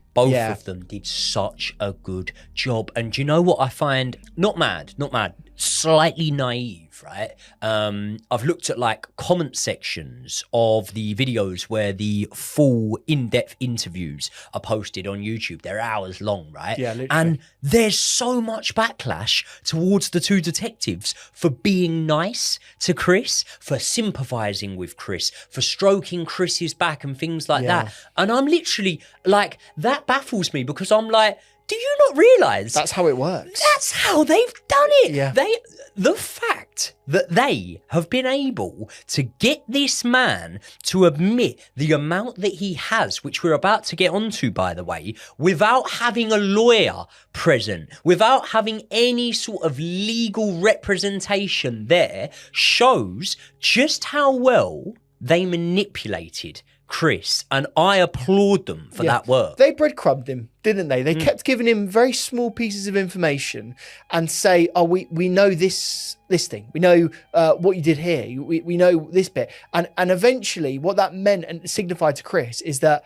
did such a good job. And do you know what I find? Not mad, slightly naive, right? I've looked at like comment sections of the videos where the full in-depth interviews are posted on YouTube. They're hours long, right? Yeah, literally. And there's so much backlash towards the two detectives for being nice to Chris, for sympathizing with Chris, for stroking Chris's back and things like that. And I'm literally like, that baffles me because I'm like, do you not realise? That's how it works. That's how they've done it. Yeah. The fact that they have been able to get this man to admit the amount that he has, which we're about to get onto, by the way, without having a lawyer present, without having any sort of legal representation there, shows just how well they manipulated Chris, and I applaud them for that work. They breadcrumbed him, didn't they? They kept giving him very small pieces of information and say, oh, we know this thing. We know what you did here. We know this bit. And eventually what that meant and signified to Chris is that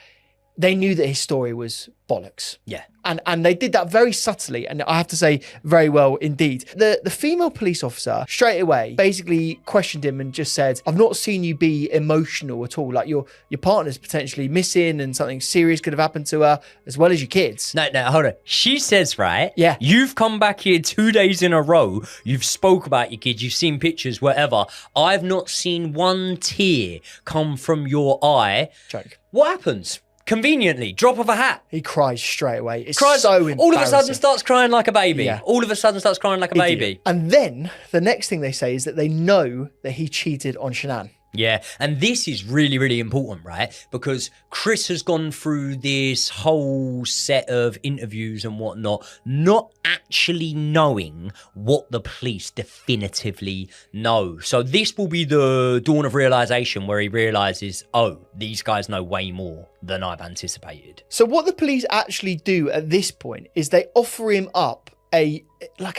they knew that his story was bollocks. Yeah. And they did that very subtly, and I have to say, very well indeed. The female police officer straight away basically questioned him and just said, I've not seen you be emotional at all. Like your partner's potentially missing and something serious could have happened to her, as well as your kids. No, hold on. She says, right? Yeah. You've come back here 2 days in a row. You've spoke about your kids. You've seen pictures, whatever. I've not seen one tear come from your eye. Joke. What happens? Conveniently, drop of a hat. He cries straight away. It's Cries, so embarrassing. all of a sudden starts crying like a baby. Yeah. All of a sudden starts crying like a baby. And then the next thing they say is that they know that he cheated on Shannan. Yeah, and this is really, really important, right? Because Chris has gone through this whole set of interviews and whatnot, not actually knowing what the police definitively know. So this will be the dawn of realization where he realizes, oh, these guys know way more than I've anticipated. So what the police actually do at this point is they offer him up an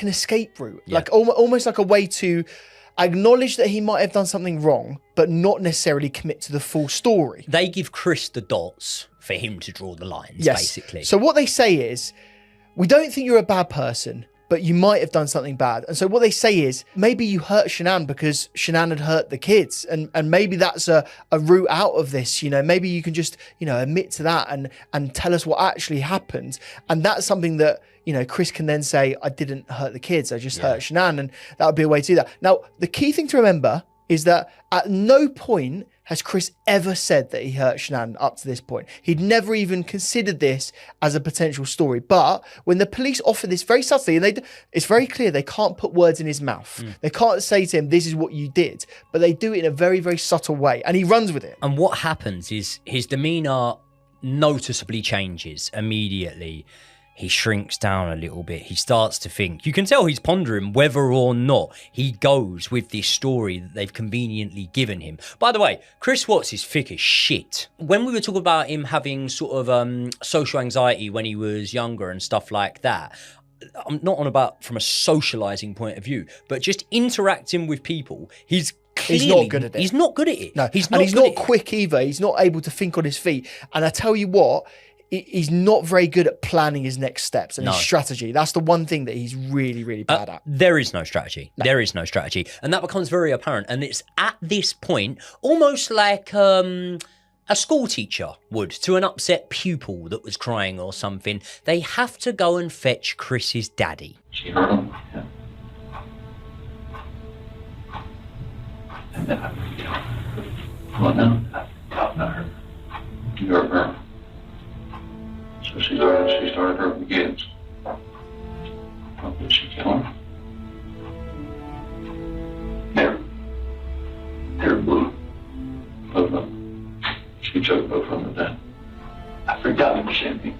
escape route, like almost like a way to acknowledge that he might have done something wrong, but not necessarily commit to the full story. They give Chris the dots for him to draw the lines, basically. So what they say is, we don't think you're a bad person, but you might have done something bad. And so what they say is, maybe you hurt Shannan because Shannan had hurt the kids. And maybe that's a route out of this. You know, maybe you can just, admit to that and tell us what actually happened. And that's something that, Chris can then say, I didn't hurt the kids. I just hurt Shannan. And that would be a way to do that. Now, the key thing to remember is that at no point has Chris ever said that he hurt Shannan up to this point. He'd never even considered this as a potential story. But when the police offer this very subtly, and it's very clear they can't put words in his mouth. They can't say to him, this is what you did. But they do it in a very, very subtle way. And he runs with it. And what happens is his demeanour noticeably changes immediately. He shrinks down a little bit. He starts to think. You can tell he's pondering whether or not he goes with this story that they've conveniently given him. By the way, Chris Watts is thick as shit. When we were talking about him having sort of social anxiety when he was younger and stuff like that, I'm not on about from a socialising point of view, but just interacting with people, he's not good at it. He's not good at it. No, he's not quick either. He's not able to think on his feet. And I tell you what, he's not very good at planning his next steps and his strategy. That's the one thing that he's really, really bad at. There is no strategy. No. There is no strategy. And that becomes very apparent. And it's at this point, almost like a school teacher would to an upset pupil that was crying or something. They have to go and fetch Chris's daddy. She heard him. Yeah. And then well, no, not her. You heard her. So she started hurting the kids. Well, did she kill him? They're blue. Both of them. She choked both of them to death. I forgot him, Shanty.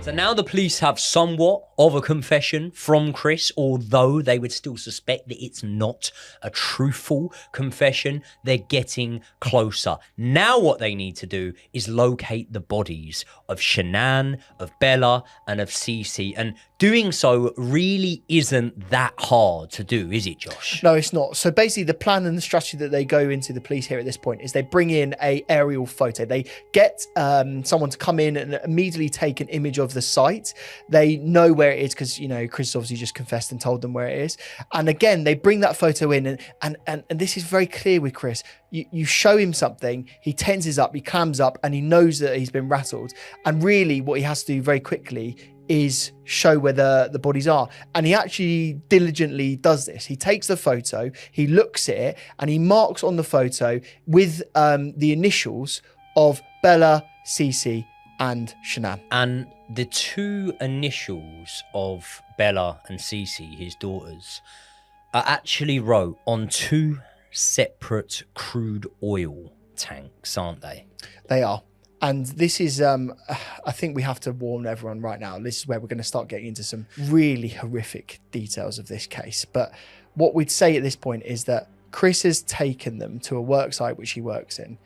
So now the police have somewhat of a confession from Chris, although they would still suspect that it's not a truthful confession. They're getting closer. Now what they need to do is locate the bodies of Shannan, of Bella, and of Cece. And doing so really isn't that hard to do, is it, Josh? No, it's not. So basically the plan and the strategy that they go into, the police here at this point, is they bring in a aerial photo. They get someone to come in and immediately take an image of the site. They know where it is because, you know, Chris obviously just confessed and told them where it is. And again, they bring that photo in and this is very clear with Chris. You show him something, he tenses up, he clams up, and he knows that he's been rattled. And really what he has to do very quickly is show where the bodies are. And he actually diligently does this. He takes the photo, he looks at it, and he marks on the photo with the initials of Bella, Cece, and Shannan. And the two initials of Bella and Cece, his daughters, are actually wrote on two separate crude oil tanks, aren't they? They are. And this is, I think we have to warn everyone right now. This is where we're going to start getting into some really horrific details of this case. But what we'd say at this point is that Chris has taken them to a work site which he works in.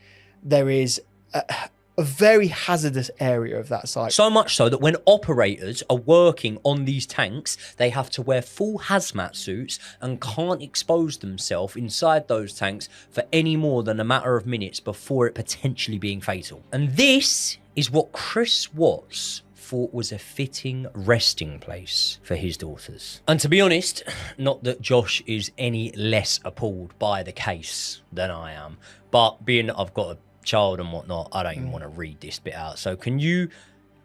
There is a very hazardous area of that site. So much so that when operators are working on these tanks, they have to wear full hazmat suits and can't expose themselves inside those tanks for any more than a matter of minutes before it potentially being fatal. And this is what Chris Watts thought was a fitting resting place for his daughters. And to be honest, not that Josh is any less appalled by the case than I am, but being that I've got a child and whatnot, I don't even want to read this bit out. So can you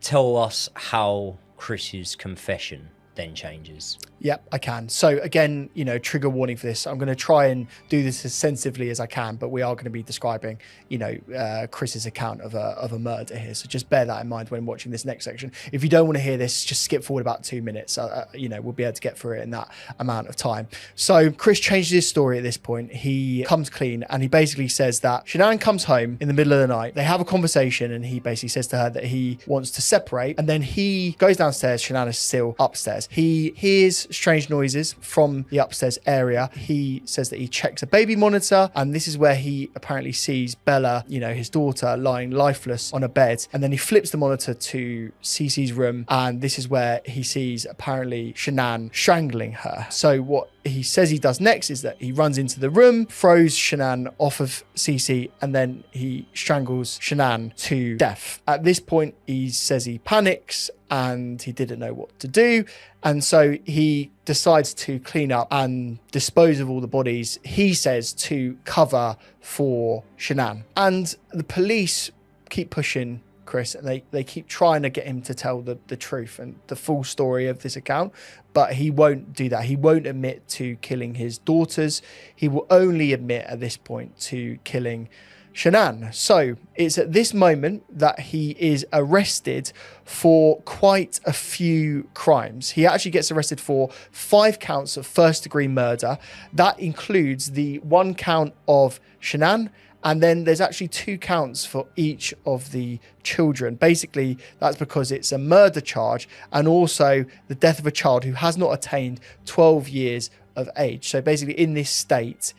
tell us how Chris's confession then changes? Yep, I can. So again, you know, trigger warning for this. I'm going to try and do this as sensitively as I can, but we are going to be describing, you know, Chris's account of a murder here. So just bear that in mind when watching this next section. If you don't want to hear this, just skip forward about 2 minutes. You know, we'll be able to get through it in that amount of time. So Chris changes his story at this point. He comes clean and he basically says that Shannan comes home in the middle of the night. They have a conversation and he basically says to her that he wants to separate. And then he goes downstairs. Shannan is still upstairs. He hears strange noises from the upstairs area. He says that he checks a baby monitor, and this is where he apparently sees Bella, you know, his daughter, lying lifeless on a bed. And then he flips the monitor to Cece's room, and this is where he sees apparently Shannan strangling her. So what he says he does next is that he runs into the room, throws Shannan off of Cece, and then he strangles Shannan to death. At this point, he says he panics and he didn't know what to do. And so he decides to clean up and dispose of all the bodies, he says, to cover for Shannan. And the police keep pushing Chris, and they keep trying to get him to tell the truth and the full story of this account, but he won't do that. He won't admit to killing his daughters. He will only admit at this point to killing Shannan. So it's at this moment that he is arrested for quite a few crimes. He actually gets arrested for 5 counts of first-degree murder. That includes the 1 count of Shannan, and then there's actually 2 counts for each of the children. Basically, that's because it's a murder charge and also the death of a child who has not attained 12 years of age. So basically, in this state,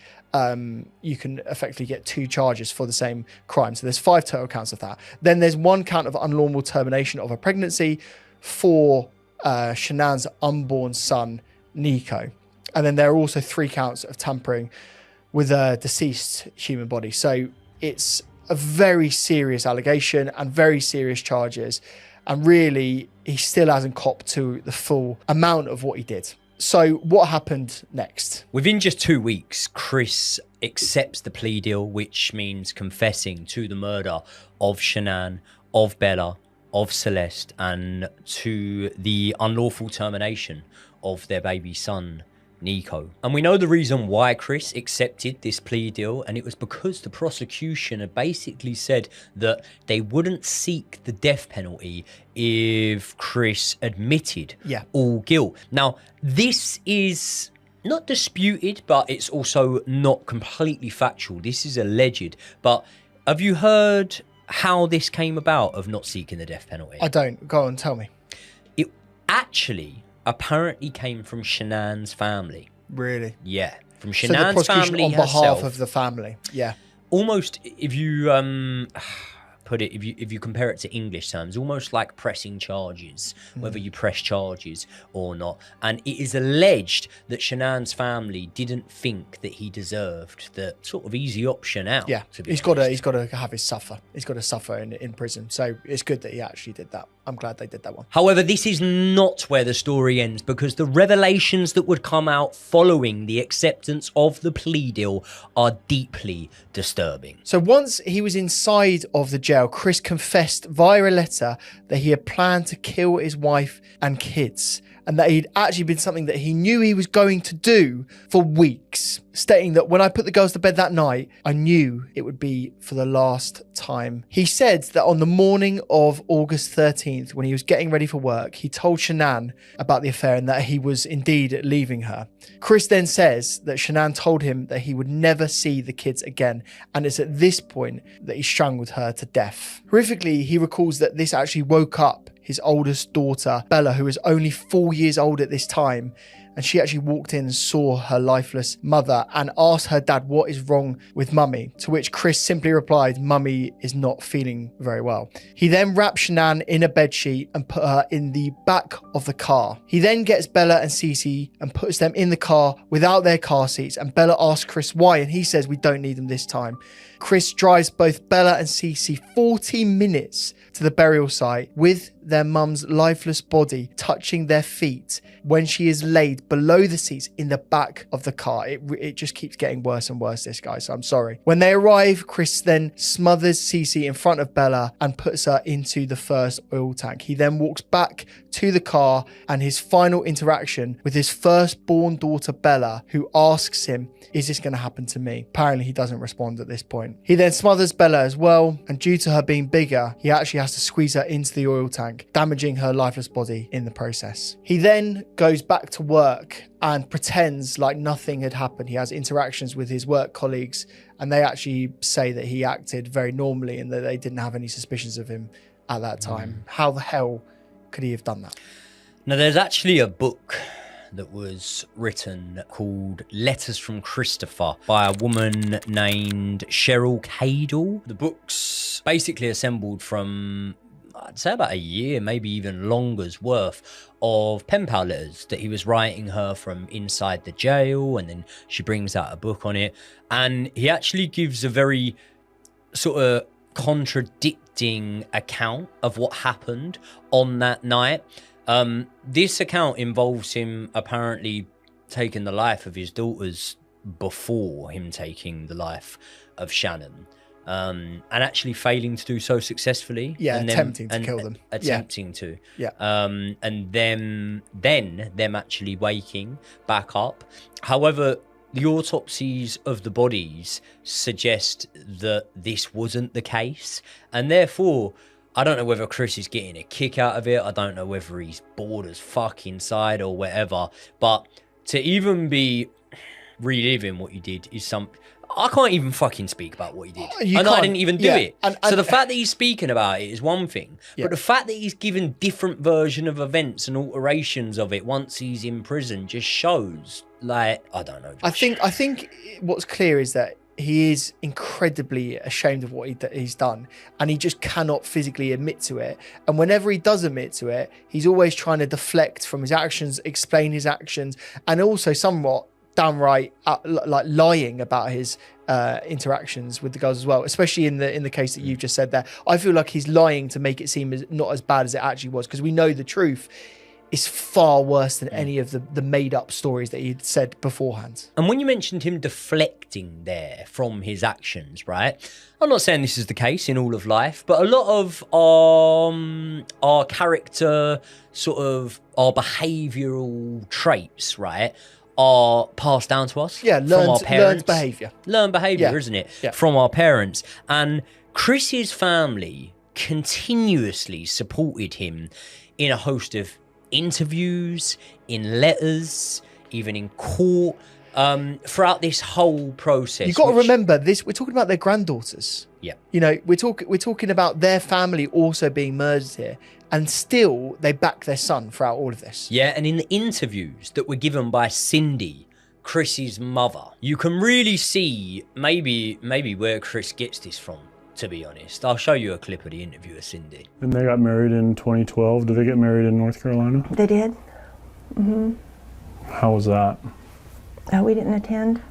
you can effectively get 2 charges for the same crime. So there's 5 total counts of that. Then there's 1 count of unlawful termination of a pregnancy for Shannan's unborn son, Nico. And then there are also 3 counts of tampering with a deceased human body. So it's a very serious allegation and very serious charges. And really, he still hasn't copped to the full amount of what he did. So what happened next? Within just 2 weeks, Chris accepts the plea deal, which means confessing to the murder of Shannan, of Bella, of Celeste, and to the unlawful termination of their baby son, Nico. And we know the reason why Chris accepted this plea deal, and it was because the prosecution had basically said that they wouldn't seek the death penalty if Chris admitted all guilt. Now, this is not disputed, but it's also not completely factual. This is alleged. But have you heard how this came about of not seeking the death penalty? I don't. Go on, tell me. It actually apparently came from Shannan's family. Really? Yeah, from So the Shannan's prosecution family on behalf herself. of the family. Yeah. Almost, if you put it, if you compare it to English terms, almost like pressing charges, whether you press charges or not. And it is alleged that Shannan's family didn't think that he deserved the sort of easy option out. Yeah, he's got to have his suffer. He's got to suffer in prison. So it's good that he actually did that. I'm glad they did that one. However, this is not where the story ends, because the revelations that would come out following the acceptance of the plea deal are deeply disturbing. So once he was inside of the jail, Chris confessed via a letter that he had planned to kill his wife and kids, and that he'd actually been something that he knew he was going to do for weeks, stating that when I put the girls to bed that night, I knew it would be for the last time. He said that on the morning of August 13th, when he was getting ready for work, he told Shannan about the affair and that he was indeed leaving her. Chris then says that Shannan told him that he would never see the kids again, and it's at this point that he strangled her to death. Horrifically, he recalls that this actually woke up his oldest daughter, Bella, who was only 4 years old at this time. And she actually walked in and saw her lifeless mother and asked her dad, what is wrong with mummy? To which Chris simply replied, mummy is not feeling very well. He then wrapped Shannan in a bedsheet and put her in the back of the car. He then gets Bella and Cece and puts them in the car without their car seats. And Bella asks Chris why, and he says, we don't need them this time. Chris drives both Bella and Cece 40 minutes to the burial site with their mum's lifeless body touching their feet when she is laid below the seats in the back of the car. It just keeps getting worse and worse, this guy, so I'm sorry. When they arrive, Chris then smothers Cece in front of Bella and puts her into the first oil tank. He then walks back to the car, and his final interaction with his firstborn daughter Bella, who asks him, is this going to happen to me? Apparently he doesn't respond at this point. He then smothers Bella as well, and due to her being bigger, he actually has to squeeze her into the oil tank, damaging her lifeless body in the process. He then goes back to work and pretends like nothing had happened. He has interactions with his work colleagues, and they actually say that he acted very normally and that they didn't have any suspicions of him at that time. How the hell could he have done that? Now, there's actually a book that was written called Letters from Christopher by a woman named Cheryl Cadle. The book's basically assembled from, I'd say, about a year, maybe even longer's worth of pen pal letters that he was writing her from inside the jail, and then she brings out a book on it. And he actually gives a very sort of contradicting account of what happened on that night. This account involves him apparently taking the life of his daughters before him taking the life of Shannan. and actually failing to do so successfully. Yeah, and attempting to kill them. Attempting to. Yeah. And then them actually waking back up. However, the autopsies of the bodies suggest that this wasn't the case, and therefore I don't know whether Chris is getting a kick out of it. I don't know whether he's bored as fuck inside or whatever, but to even be reliving what you did is something. I can't even fucking speak about what he did. I didn't even do it. So the fact that he's speaking about it is one thing. But the fact that he's given different version of events and alterations of it once he's in prison just shows, like, I don't know. I think what's clear is that he is incredibly ashamed of what he's done, and he just cannot physically admit to it. And whenever he does admit to it, he's always trying to deflect from his actions, explain his actions, and also somewhat downright like lying about his interactions with the girls as well, especially in the case that you've just said there. I feel like he's lying to make it seem not as bad as it actually was, because we know the truth is far worse than any of the made up stories that he'd said beforehand. And when you mentioned him deflecting there from his actions, right? I'm not saying this is the case in all of life, but a lot of our character, sort of our behavioural traits, right, are passed down to us. Yeah, from our parents. Learned behaviour, isn't it? Yeah. From our parents. And Chris's family continuously supported him in a host of interviews, in letters, even in court, throughout this whole process. You've got to remember this. We're talking about their granddaughters. Yeah. You know, we're talking about their family also being murdered here, and still they back their son throughout all of this. Yeah, and in the interviews that were given by Cindy, Chris's mother, you can really see maybe where Chris gets this from, to be honest. I'll show you a clip of the interview with Cindy. And they got married in 2012. Did they get married in North Carolina? They did. Mm-hmm. How was that? We didn't attend.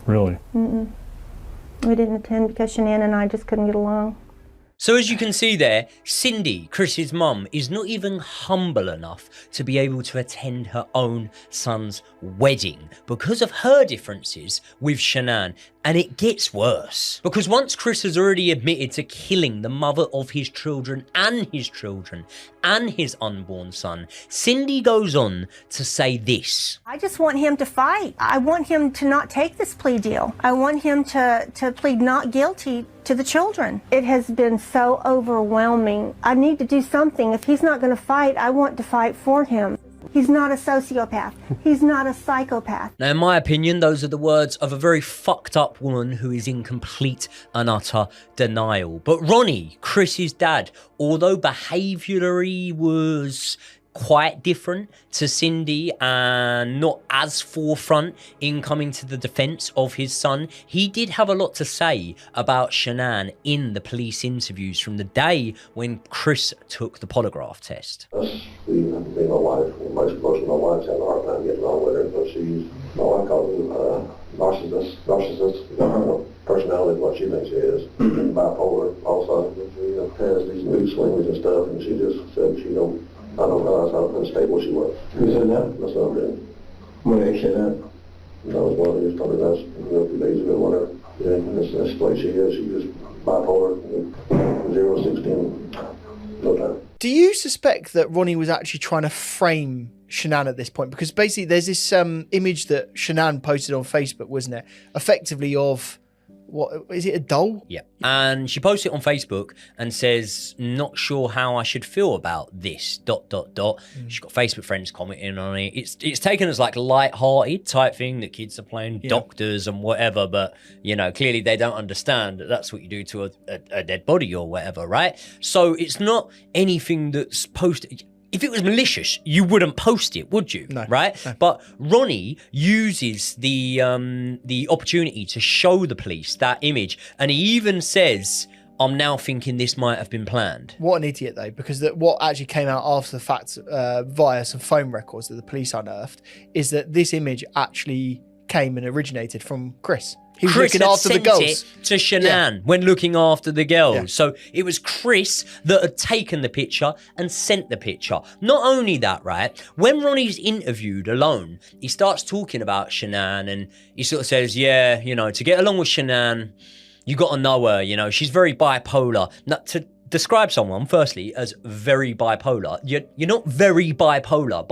Really? Mm-mm. We didn't attend because Shannan and I just couldn't get along. So as you can see there, Cindy, Chris's mum, is not even humble enough to be able to attend her own son's wedding because of her differences with Shannan. And it gets worse. Because once Chris has already admitted to killing the mother of his children and his unborn son, Cindy goes on to say this. I just want him to fight. I want him to not take this plea deal. I want him to plead not guilty to the children. It has been so overwhelming. I need to do something. If he's not going to fight, I want to fight for him. He's not a sociopath. He's not a psychopath. Now, in my opinion, those are the words of a very fucked up woman who is in complete and utter denial. But Ronnie, Chris's dad, although behaviourally was quite different to Cindy and not as forefront in coming to the defence of his son, he did have a lot to say about Shannan in the police interviews from the day when Chris took the polygraph test. Being my wife, most close to my wife's having a hard time getting on with her, but she's, my wife calls him narcissist, her personality, what she thinks she is, bipolar also. She has these mood swings and stuff, and she just said she don't, I don't realize how unstable she was. Who said that? That's not good. When did they say that? That was one of the just told me that a few days ago, whatever. Yeah, that's the way she is. She's just bipolar, 0-16, no time. Do you suspect that Ronnie was actually trying to frame Shannan at this point? Because basically there's this image that Shannan posted on Facebook, wasn't it? Effectively of, what is it, a doll? Yeah. And she posts it on Facebook and says, not sure how I should feel about this, ... She's got Facebook friends commenting on it. It's taken as like light-hearted type thing that kids are playing doctors and whatever, but, you know, clearly they don't understand that that's what you do to a dead body or whatever, right? So it's not anything that's posted. If it was malicious, you wouldn't post it, would you? No. Right? No. But Ronnie uses the opportunity to show the police that image, and he even says, I'm now thinking this might have been planned. What an idiot, though, because what actually came out after the fact via some phone records that the police unearthed is that this image actually came and originated from Chris. He was Chris looking had after the sent girls. it to Shannan when looking after the girls. Yeah. So it was Chris that had taken the picture and sent the picture. Not only that, right? When Ronnie's interviewed alone, he starts talking about Shannan and he sort of says, yeah, you know, to get along with Shannan, You got to know her, you know, she's very bipolar. Now, to describe someone, firstly, as very bipolar, you're not very bipolar.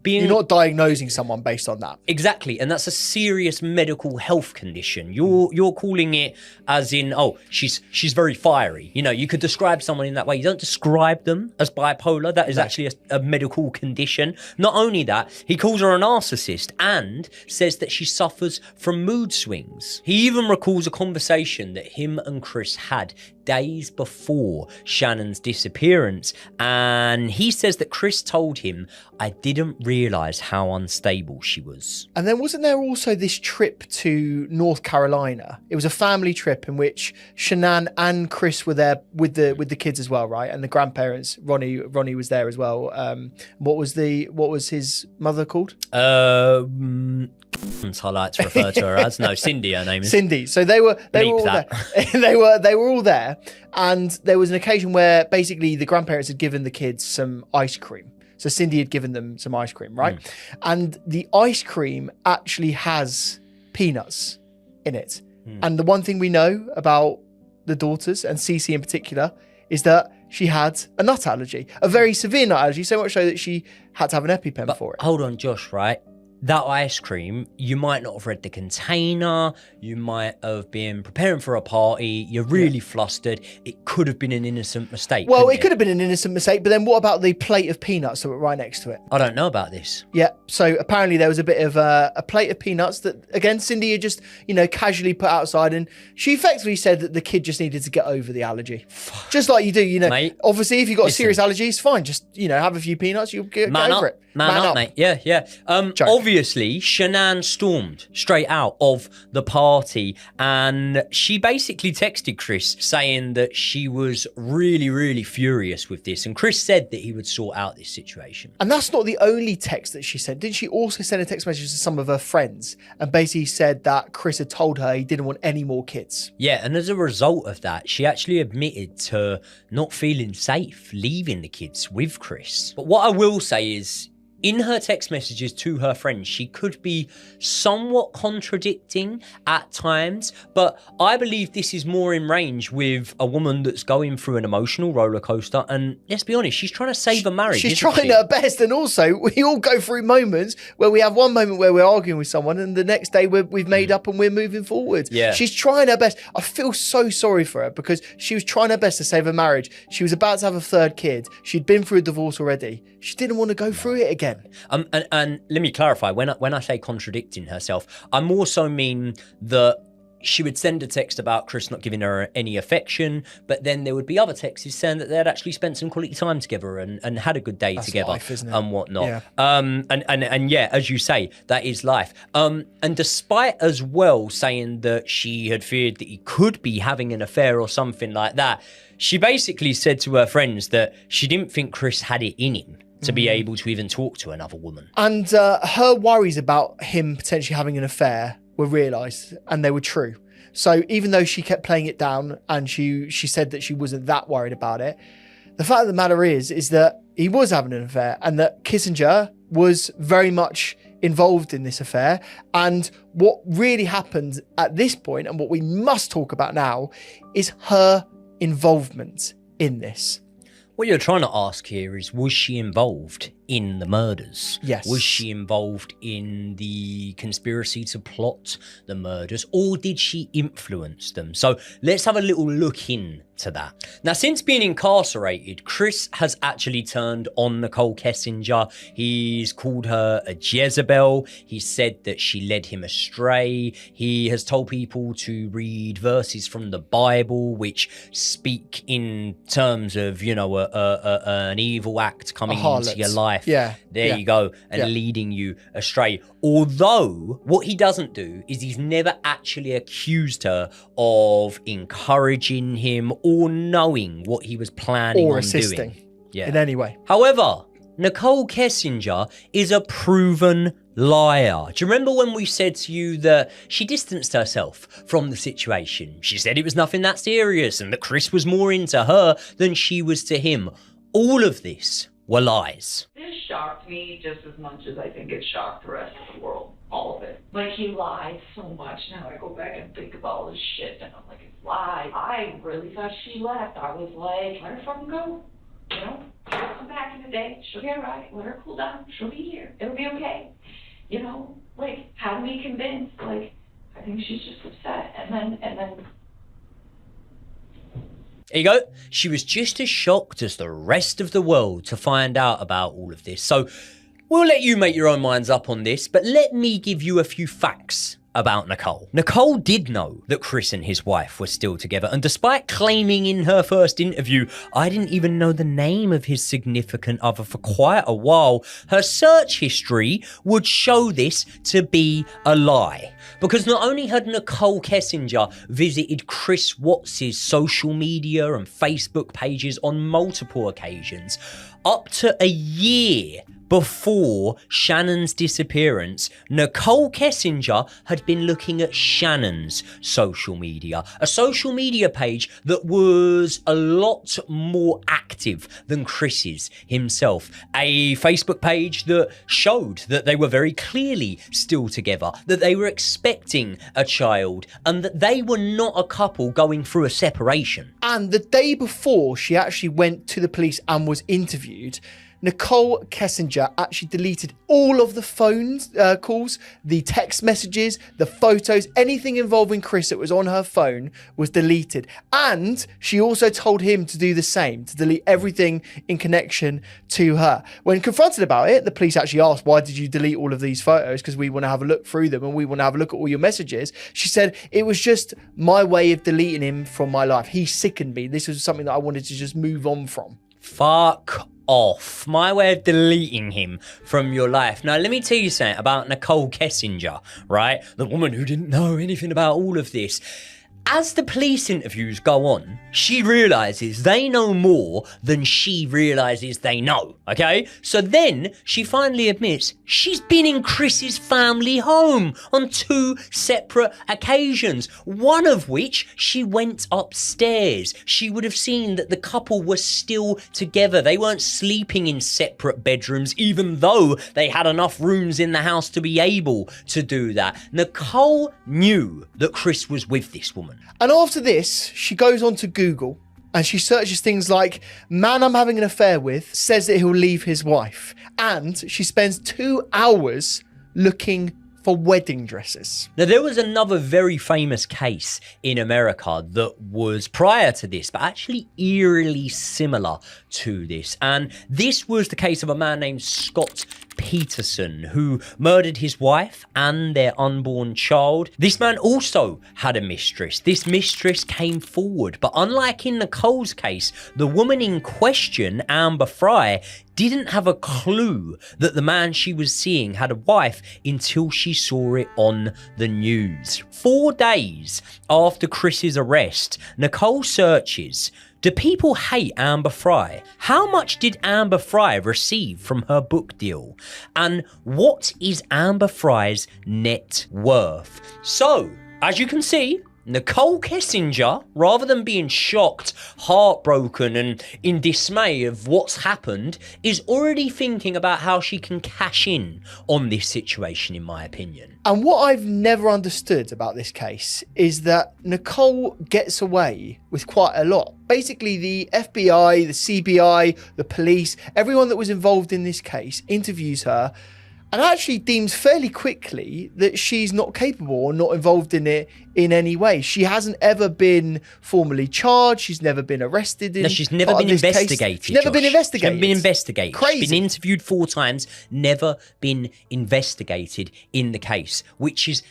You're not diagnosing someone based on that. Exactly, and that's a serious medical health condition. You're calling it as in, oh, she's very fiery. You know, you could describe someone in that way. You don't describe them as bipolar. That is actually a medical condition. Not only that, he calls her a narcissist and says that she suffers from mood swings. He even recalls a conversation that him and Chris had days before Shannan's disappearance, and he says that Chris told him, I didn't realise how unstable she was. And then wasn't there also this trip to North Carolina? It was a family trip in which Shannan and Chris were there with the kids as well, right? And the grandparents, Ronnie was there as well. What was his mother called? I like to refer to her as Cindy. Her name is Cindy. So they were all there. they were all there, and there was an occasion where basically the grandparents had given the kids some ice cream. So Cindy had given them some ice cream, right? And the ice cream actually has peanuts in it. And the one thing we know about the daughters, and Cece in particular, is that she had a nut allergy, a very severe nut allergy, so much so that she had to have an EpiPen for it. Hold on, Josh, right? That ice cream, you might not have read the container, you might have been preparing for a party, you're really flustered, it could have been an innocent mistake. Well, it could have been an innocent mistake, but then what about the plate of peanuts that were right next to it? I don't know about this. Yeah, so apparently there was a bit of a plate of peanuts that, again, Cindy had just, casually put outside, and she effectively said that the kid just needed to get over the allergy. Just like you do, Mate, obviously if you've got a serious allergy, it's fine, just, have a few peanuts, you'll get over it. Man up, mate. Yeah. Obviously, Shannan stormed straight out of the party, and she basically texted Chris saying that she was really, really furious with this. And Chris said that he would sort out this situation. And that's not the only text that she sent. Didn't she also send a text message to some of her friends and basically said that Chris had told her he didn't want any more kids? Yeah, and as a result of that, she actually admitted to not feeling safe leaving the kids with Chris. But what I will say is, in her text messages to her friends, she could be somewhat contradicting at times, but I believe this is more in range with a woman that's going through an emotional roller coaster. And let's be honest, she's trying to save a marriage. She's trying her best, and also we all go through moments where we have one moment where we're arguing with someone, and the next day we've made up and we're moving forward. Yeah, she's trying her best. I feel so sorry for her because she was trying her best to save her marriage. She was about to have a third kid. She'd been through a divorce already. She didn't want to go through it again. And let me clarify, when I say contradicting herself, I more so mean that she would send a text about Chris not giving her any affection, but then there would be other texts saying that they'd actually spent some quality time together and had a good day together. Life, isn't it? And whatnot. Yeah. And yeah, as you say, that is life. And despite as well saying that she had feared that he could be having an affair or something like that, she basically said to her friends that she didn't think Chris had it in him to be able to even talk to another woman. And her worries about him potentially having an affair were realised, and they were true. So even though she kept playing it down and she said that she wasn't that worried about it, the fact of the matter is that he was having an affair, and that Kessinger was very much involved in this affair. And what really happened at this point, and what we must talk about now, is her involvement in this. What you're trying to ask here is, was she involved in the murders? Yes. Was she involved in the conspiracy to plot the murders, or did she influence them? So let's have a little look into that. Now, since being incarcerated, Chris has actually turned on Nichol Kessinger. He's called her a Jezebel. He said that she led him astray. He has told people to read verses from the Bible, which speak in terms of, an evil act coming into your life. Yeah. There you go. And leading you astray. Although what he doesn't do is he's never actually accused her of encouraging him or knowing what he was planning or on assisting doing. in any way. However, Nichol Kessinger is a proven liar. Do you remember when we said to you that she distanced herself from the situation? She said it was nothing that serious and that Chris was more into her than she was to him. All of this were lies. This shocked me just as much as I think it shocked the rest of the world. all of it. Like, he lied so much. Now I go back and think about all this shit, and I'm like, it's lies. I really thought she left. I was like, let her fucking go. You know, she'll come back in a day. She'll get right. Let her cool down. She'll be here. It'll be okay. You know, like, had me convinced. Like, I think she's just upset. And then. There you go. She was just as shocked as the rest of the world to find out about all of this. So we'll let you make your own minds up on this, but let me give you a few facts about Nicole. Nicole did know that Chris and his wife were still together, and despite claiming in her first interview, I didn't even know the name of his significant other for quite a while, her search history would show this to be a lie. Because not only had Nicole Kessinger visited Chris Watts' social media and Facebook pages on multiple occasions, up to a year before Shannan's disappearance, Nicole Kessinger had been looking at Shannan's social media, a social media page that was a lot more active than Chris's himself. A Facebook page that showed that they were very clearly still together, that they were expecting a child, and that they were not a couple going through a separation. And the day before she actually went to the police and was interviewed, Nicole Kessinger actually deleted all of the phone calls, the text messages, the photos, anything involving Chris that was on her phone was deleted. And she also told him to do the same, to delete everything in connection to her. When confronted about it, the police actually asked, why did you delete all of these photos? Because we want to have a look through them and we want to have a look at all your messages. She said, it was just my way of deleting him from my life. He sickened me. This was something that I wanted to just move on from. Fuck off. My way of deleting him from your life. Now, let me tell you something about Nicole Kessinger, right? The woman who didn't know anything about all of this. As the police interviews go on, she realises they know more than she realises they know, okay? So then she finally admits she's been in Chris's family home on 2 separate occasions, one of which she went upstairs. She would have seen that the couple were still together. They weren't sleeping in separate bedrooms, even though they had enough rooms in the house to be able to do that. Nicole knew that Chris was with this woman. And after this, she goes on to Google and she searches things like, man I'm having an affair with says that he'll leave his wife. And she spends 2 hours looking for wedding dresses. Now, there was another very famous case in America that was prior to this, but actually eerily similar to this. And this was the case of a man named Scott Peterson, who murdered his wife and their unborn child. This man also had a mistress. This mistress came forward, but unlike in Nicole's case, the woman in question, Amber Fry, didn't have a clue that the man she was seeing had a wife until she saw it on the news. 4 days after Chris's arrest, Nicole searches, do people hate Amber Fry? How much did Amber Fry receive from her book deal? And what is Amber Fry's net worth? So, as you can see, Nicole Kessinger, rather than being shocked, heartbroken, and in dismay of what's happened, is already thinking about how she can cash in on this situation, in my opinion. And what I've never understood about this case is that Nicole gets away with quite a lot. Basically, the FBI, the CBI, the police, everyone that was involved in this case interviews her and actually deems fairly quickly that she's not capable or not involved in it in any way. She hasn't ever been formally charged. She's never been arrested. No, she's never been investigated. She's never been investigated. She's never been investigated. Crazy. She's been interviewed 4 times, never been investigated in the case, which is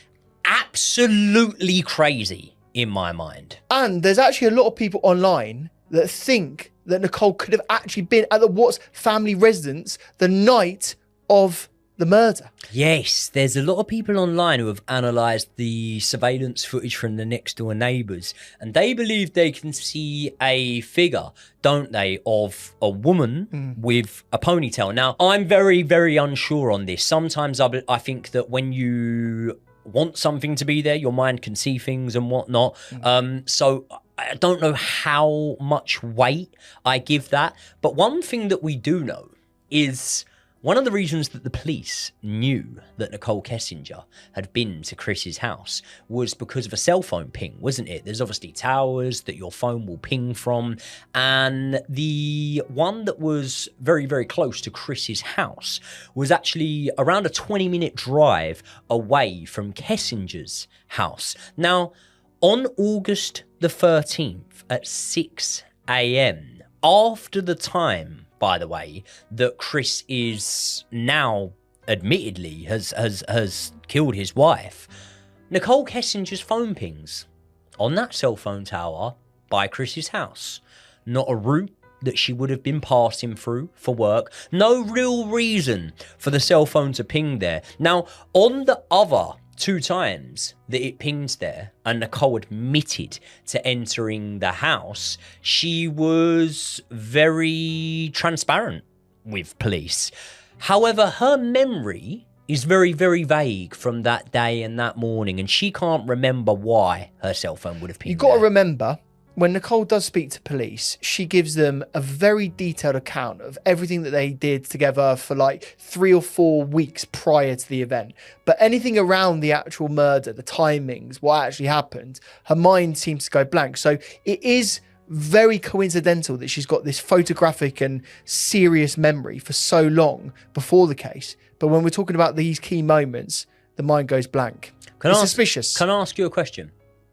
absolutely crazy in my mind. And there's actually a lot of people online that think that Nicole could have actually been at the Watts family residence the night of the murder. Yes, there's a lot of people online who have analysed the surveillance footage from the next door neighbours, and they believe they can see a figure, don't they, of a woman with a ponytail. Now, I'm very, very unsure on this. Sometimes I think that when you want something to be there, your mind can see things and whatnot. So I don't know how much weight I give that. But one thing that we do know is One of the reasons that the police knew that Nichol Kessinger had been to Chris's house was because of a cell phone ping, wasn't it? There's obviously towers that your phone will ping from, and the one that was very, very close to Chris's house was actually around a 20-minute drive away from Kessinger's house. Now, on August the 13th at 6 a.m, after the time, by the way, that Chris is now admittedly has killed his wife, Nichol Kessinger's phone pings on that cell phone tower by Chris's house. Not a route that she would have been passing through for work. No real reason for the cell phone to ping there. Now, on the other 2 times that it pings there and Nichol admitted to entering the house, she was very transparent with police. However, her memory is very, very vague from that day and that morning, and she can't remember why her cell phone would have pinged. You've got to remember, when Nichol does speak to police, she gives them a very detailed account of everything that they did together for like 3 or 4 weeks prior to the event. But anything around the actual murder, the timings, what actually happened, her mind seems to go blank. So it is very coincidental that she's got this photographic and serious memory for so long before the case. But when we're talking about these key moments, the mind goes blank. It's suspicious. Can I ask you a question?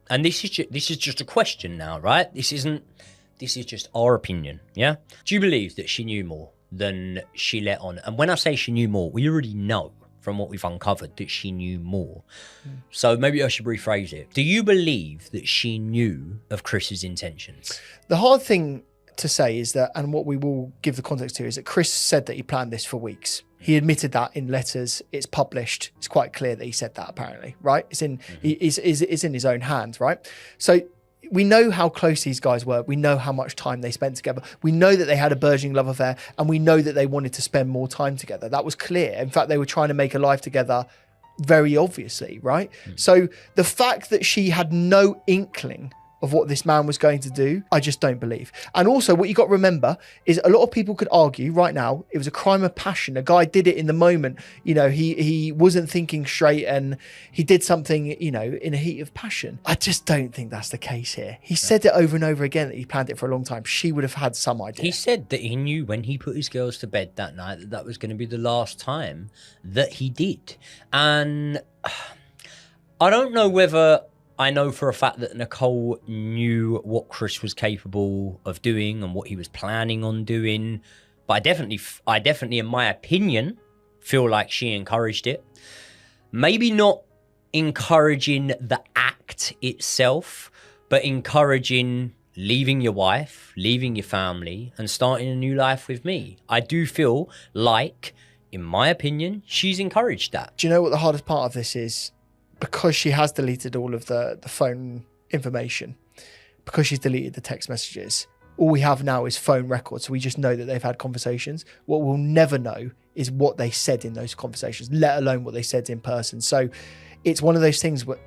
And this is just a question now, right? This is just our opinion, yeah? Do you believe that she knew more than she let on? And when I say she knew more, we already know from what we've uncovered that she knew more. So maybe I should rephrase it. Do you believe that she knew of Chris's intentions? The hard thing to say is that, and what we will give the context to, is that Chris said that he planned this for weeks. He admitted that in letters. It's published. It's quite clear that he said that, apparently, right? It's in it's in his own hands, right? So we know how close these guys were. We know how much time they spent together. We know that they had a burgeoning love affair, and we know that they wanted to spend more time together. That was clear. In fact, they were trying to make a life together very obviously, right? So the fact that she had no inkling of what this man was going to do, I just don't believe. And also what you got to remember is a lot of people could argue right now it was a crime of passion. A guy did it in the moment. You know, he wasn't thinking straight and he did something, you know, in a heat of passion. I just don't think that's the case here. He said it over and over again that he planned it for a long time. She would have had some idea. He said that he knew when he put his girls to bed that night that that was going to be the last time that he did. And I don't know whether I know for a fact that Nichol knew what Chris was capable of doing and what he was planning on doing. But I definitely, in my opinion, feel like she encouraged it. Maybe not encouraging the act itself, but encouraging leaving your wife, leaving your family, and starting a new life with me. I do feel like, in my opinion, she's encouraged that. Do you know what the hardest part of this is? Because she has deleted all of the phone information, because she's deleted the text messages, all we have now is phone records. So we just know that they've had conversations. What we'll never know is what they said in those conversations, let alone what they said in person. So it's one of those things where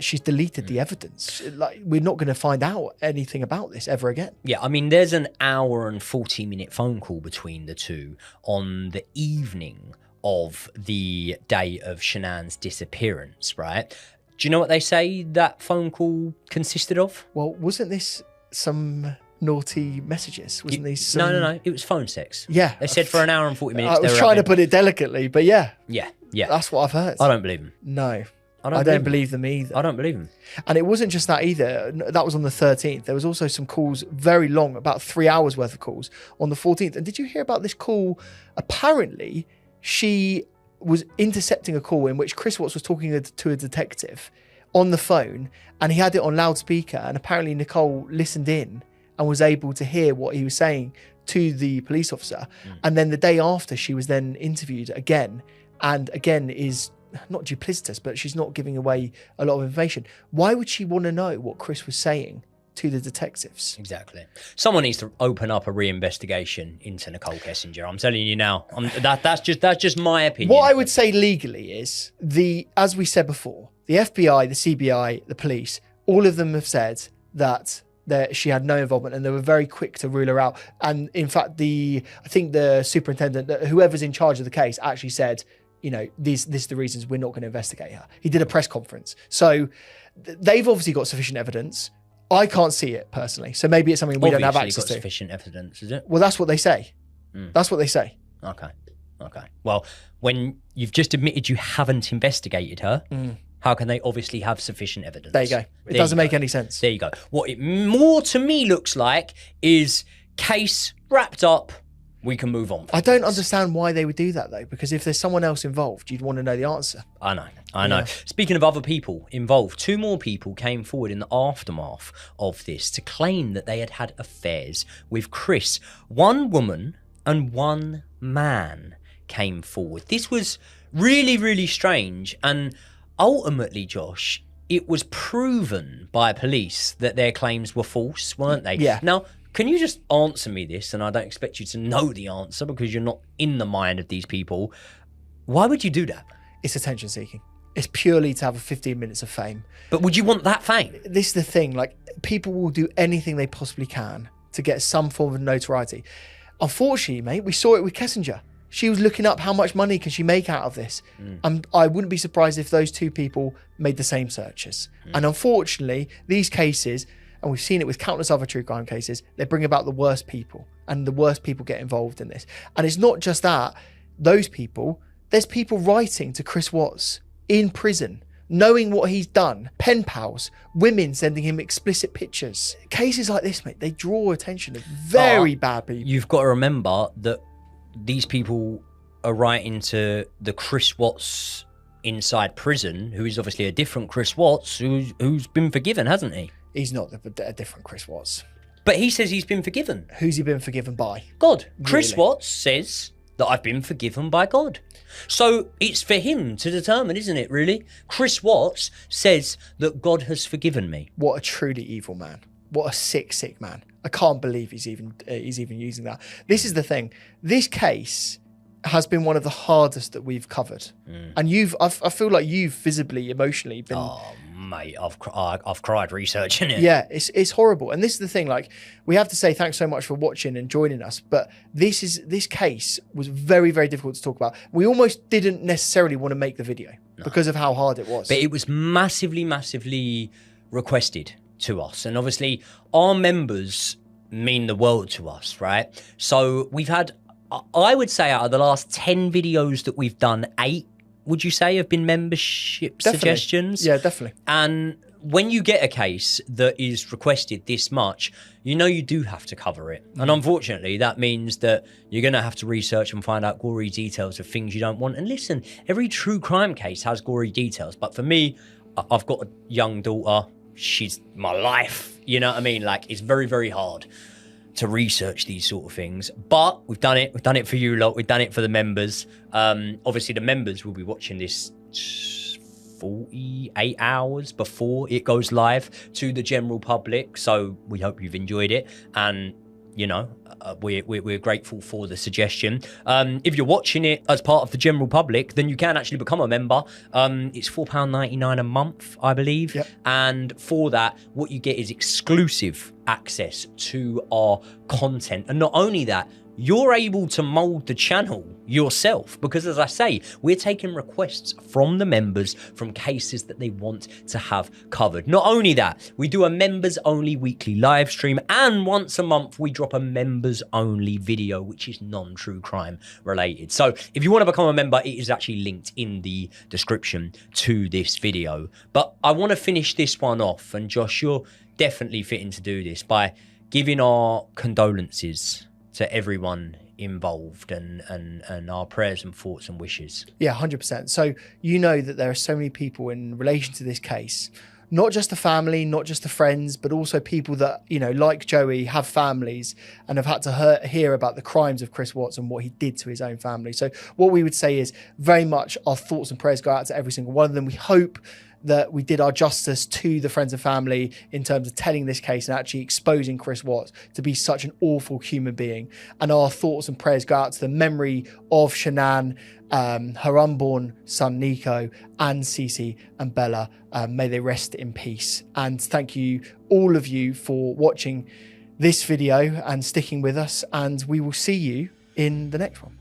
she's deleted the evidence. Like, we're not going to find out anything about this ever again. Yeah, I mean, there's an hour and 40-minute phone call between the two on the evening of the day of Shannan's disappearance, right? Do you know what they say that phone call consisted of? Well, wasn't this some naughty messages? Wasn't these some... No. It was phone sex. Yeah. They said for an hour and 40 minutes. I was trying to put it delicately, but yeah. Yeah. That's what I've heard. I don't believe them. No. I don't believe them either. I don't believe them. And it wasn't just that either. That was on the 13th. There was also some calls, very long, about 3 hours worth of calls on the 14th. And did you hear about this call? Apparently, she was intercepting a call in which Chris Watts was talking to a detective on the phone, and he had it on loudspeaker, and apparently Nichol listened in and was able to hear what he was saying to the police officer. And then the day after, she was then interviewed again, and again is not duplicitous, but she's not giving away a lot of information. Why would she want to know what Chris was saying to the detectives? Exactly. Someone needs to open up a reinvestigation into Nichol Kessinger. I'm telling you now. That's just my opinion. What I would say legally is, as we said before, the FBI, the CBI, the police, all of them have said that that she had no involvement, and they were very quick to rule her out. And in fact, I think the superintendent, whoever's in charge of the case, actually said, you know, this is the reasons we're not going to investigate her. He did a press conference. So they've obviously got sufficient evidence. I can't see it personally. So maybe it's something we don't have access to. Sufficient evidence, is it? Well, that's what they say. That's what they say. Okay. Well, when you've just admitted you haven't investigated her, how can they obviously have sufficient evidence? There you go. It doesn't make any sense. There you go. What it more to me looks like is case wrapped up. We can move on. I don't understand why they would do that though, because if there's someone else involved, you'd want to know the answer. I know. Yeah. Speaking of other people involved, 2 more people came forward in the aftermath of this to claim that they had had affairs with Chris. 1 woman and 1 man came forward. This was really, really strange. And ultimately, Josh, it was proven by police that their claims were false, weren't they? Yeah. Now, can you just answer me this? And I don't expect you to know the answer because you're not in the mind of these people. Why would you do that? It's attention seeking. It's purely to have 15 minutes of fame. But would you want that fame? This is the thing. Like, people will do anything they possibly can to get some form of notoriety. Unfortunately, mate, we saw it with Kessinger. She was looking up how much money can she make out of this. I wouldn't be surprised if those 2 people made the same searches. And unfortunately, these cases, and we've seen it with countless other true crime cases, they bring about the worst people, and the worst people get involved in this. And it's not just that. Those people, there's people writing to Chris Watts in prison, knowing what he's done, pen pals, women sending him explicit pictures. Cases like this, mate, they draw attention of very bad people. You've got to remember that these people are writing to the Chris Watts inside prison, who is obviously a different Chris Watts, who's been forgiven, hasn't he? He's not a different Chris Watts. But he says he's been forgiven. Who's he been forgiven by? God. Chris Really? Watts says that I've been forgiven by God. So it's for him to determine, isn't it, really? Chris Watts says that God has forgiven me. What a truly evil man. What a sick man. I can't believe he's even using that. This is the thing. This case has been one of the hardest that we've covered. And I feel like you've visibly, emotionally been... Oh, mate, I've cried researching it. Yeah, it's horrible. And this is the thing, like, we have to say thanks so much for watching and joining us, but this case was very, very difficult to talk about. We almost didn't necessarily want to make the video because of how hard it was. But it was massively, massively requested to us. And obviously, our members mean the world to us, right? So we've had, I would say, out of the last 10 videos that we've done, 8, would you say, have been membership suggestions? Yeah, definitely. And when you get a case that is requested this much, you know you do have to cover it. And unfortunately, that means that you're going to have to research and find out gory details of things you don't want. And listen, every true crime case has gory details. But for me, I've got a young daughter. She's my life. You know what I mean? Like, it's very, very hard to research these sort of things, but we've done it. We've done it for you lot. We've done it for the members. Obviously, the members will be watching this 48 hours before it goes live to the general public. So we hope you've enjoyed it, and you know, we're grateful for the suggestion. If you're watching it as part of the general public, then you can actually become a member. It's £4.99 a month, I believe. Yep. And for that, what you get is exclusive access to our content. And not only that, you're able to mold the channel yourself, because as I say, we're taking requests from the members from cases that they want to have covered. Not only that, we do a members only weekly live stream, and once a month we drop a members only video, which is non-true crime related. So if you want to become a member, it is actually linked in the description to this video. But I want to finish this one off, and Josh, you're definitely fitting to do this by giving our condolences to everyone involved, and our prayers and thoughts and wishes. Yeah, 100%. So you know that there are so many people in relation to this case, not just the family, not just the friends, but also people that, you know, like Joey, have families and have had to hear about the crimes of Chris Watts and what he did to his own family. So what we would say is very much our thoughts and prayers go out to every single one of them. We hope that we did our justice to the friends and family in terms of telling this case and actually exposing Chris Watts to be such an awful human being. And our thoughts and prayers go out to the memory of Shannan, her unborn son Nico, and Cece and Bella. May they rest in peace. And thank you, all of you, for watching this video and sticking with us. And we will see you in the next one.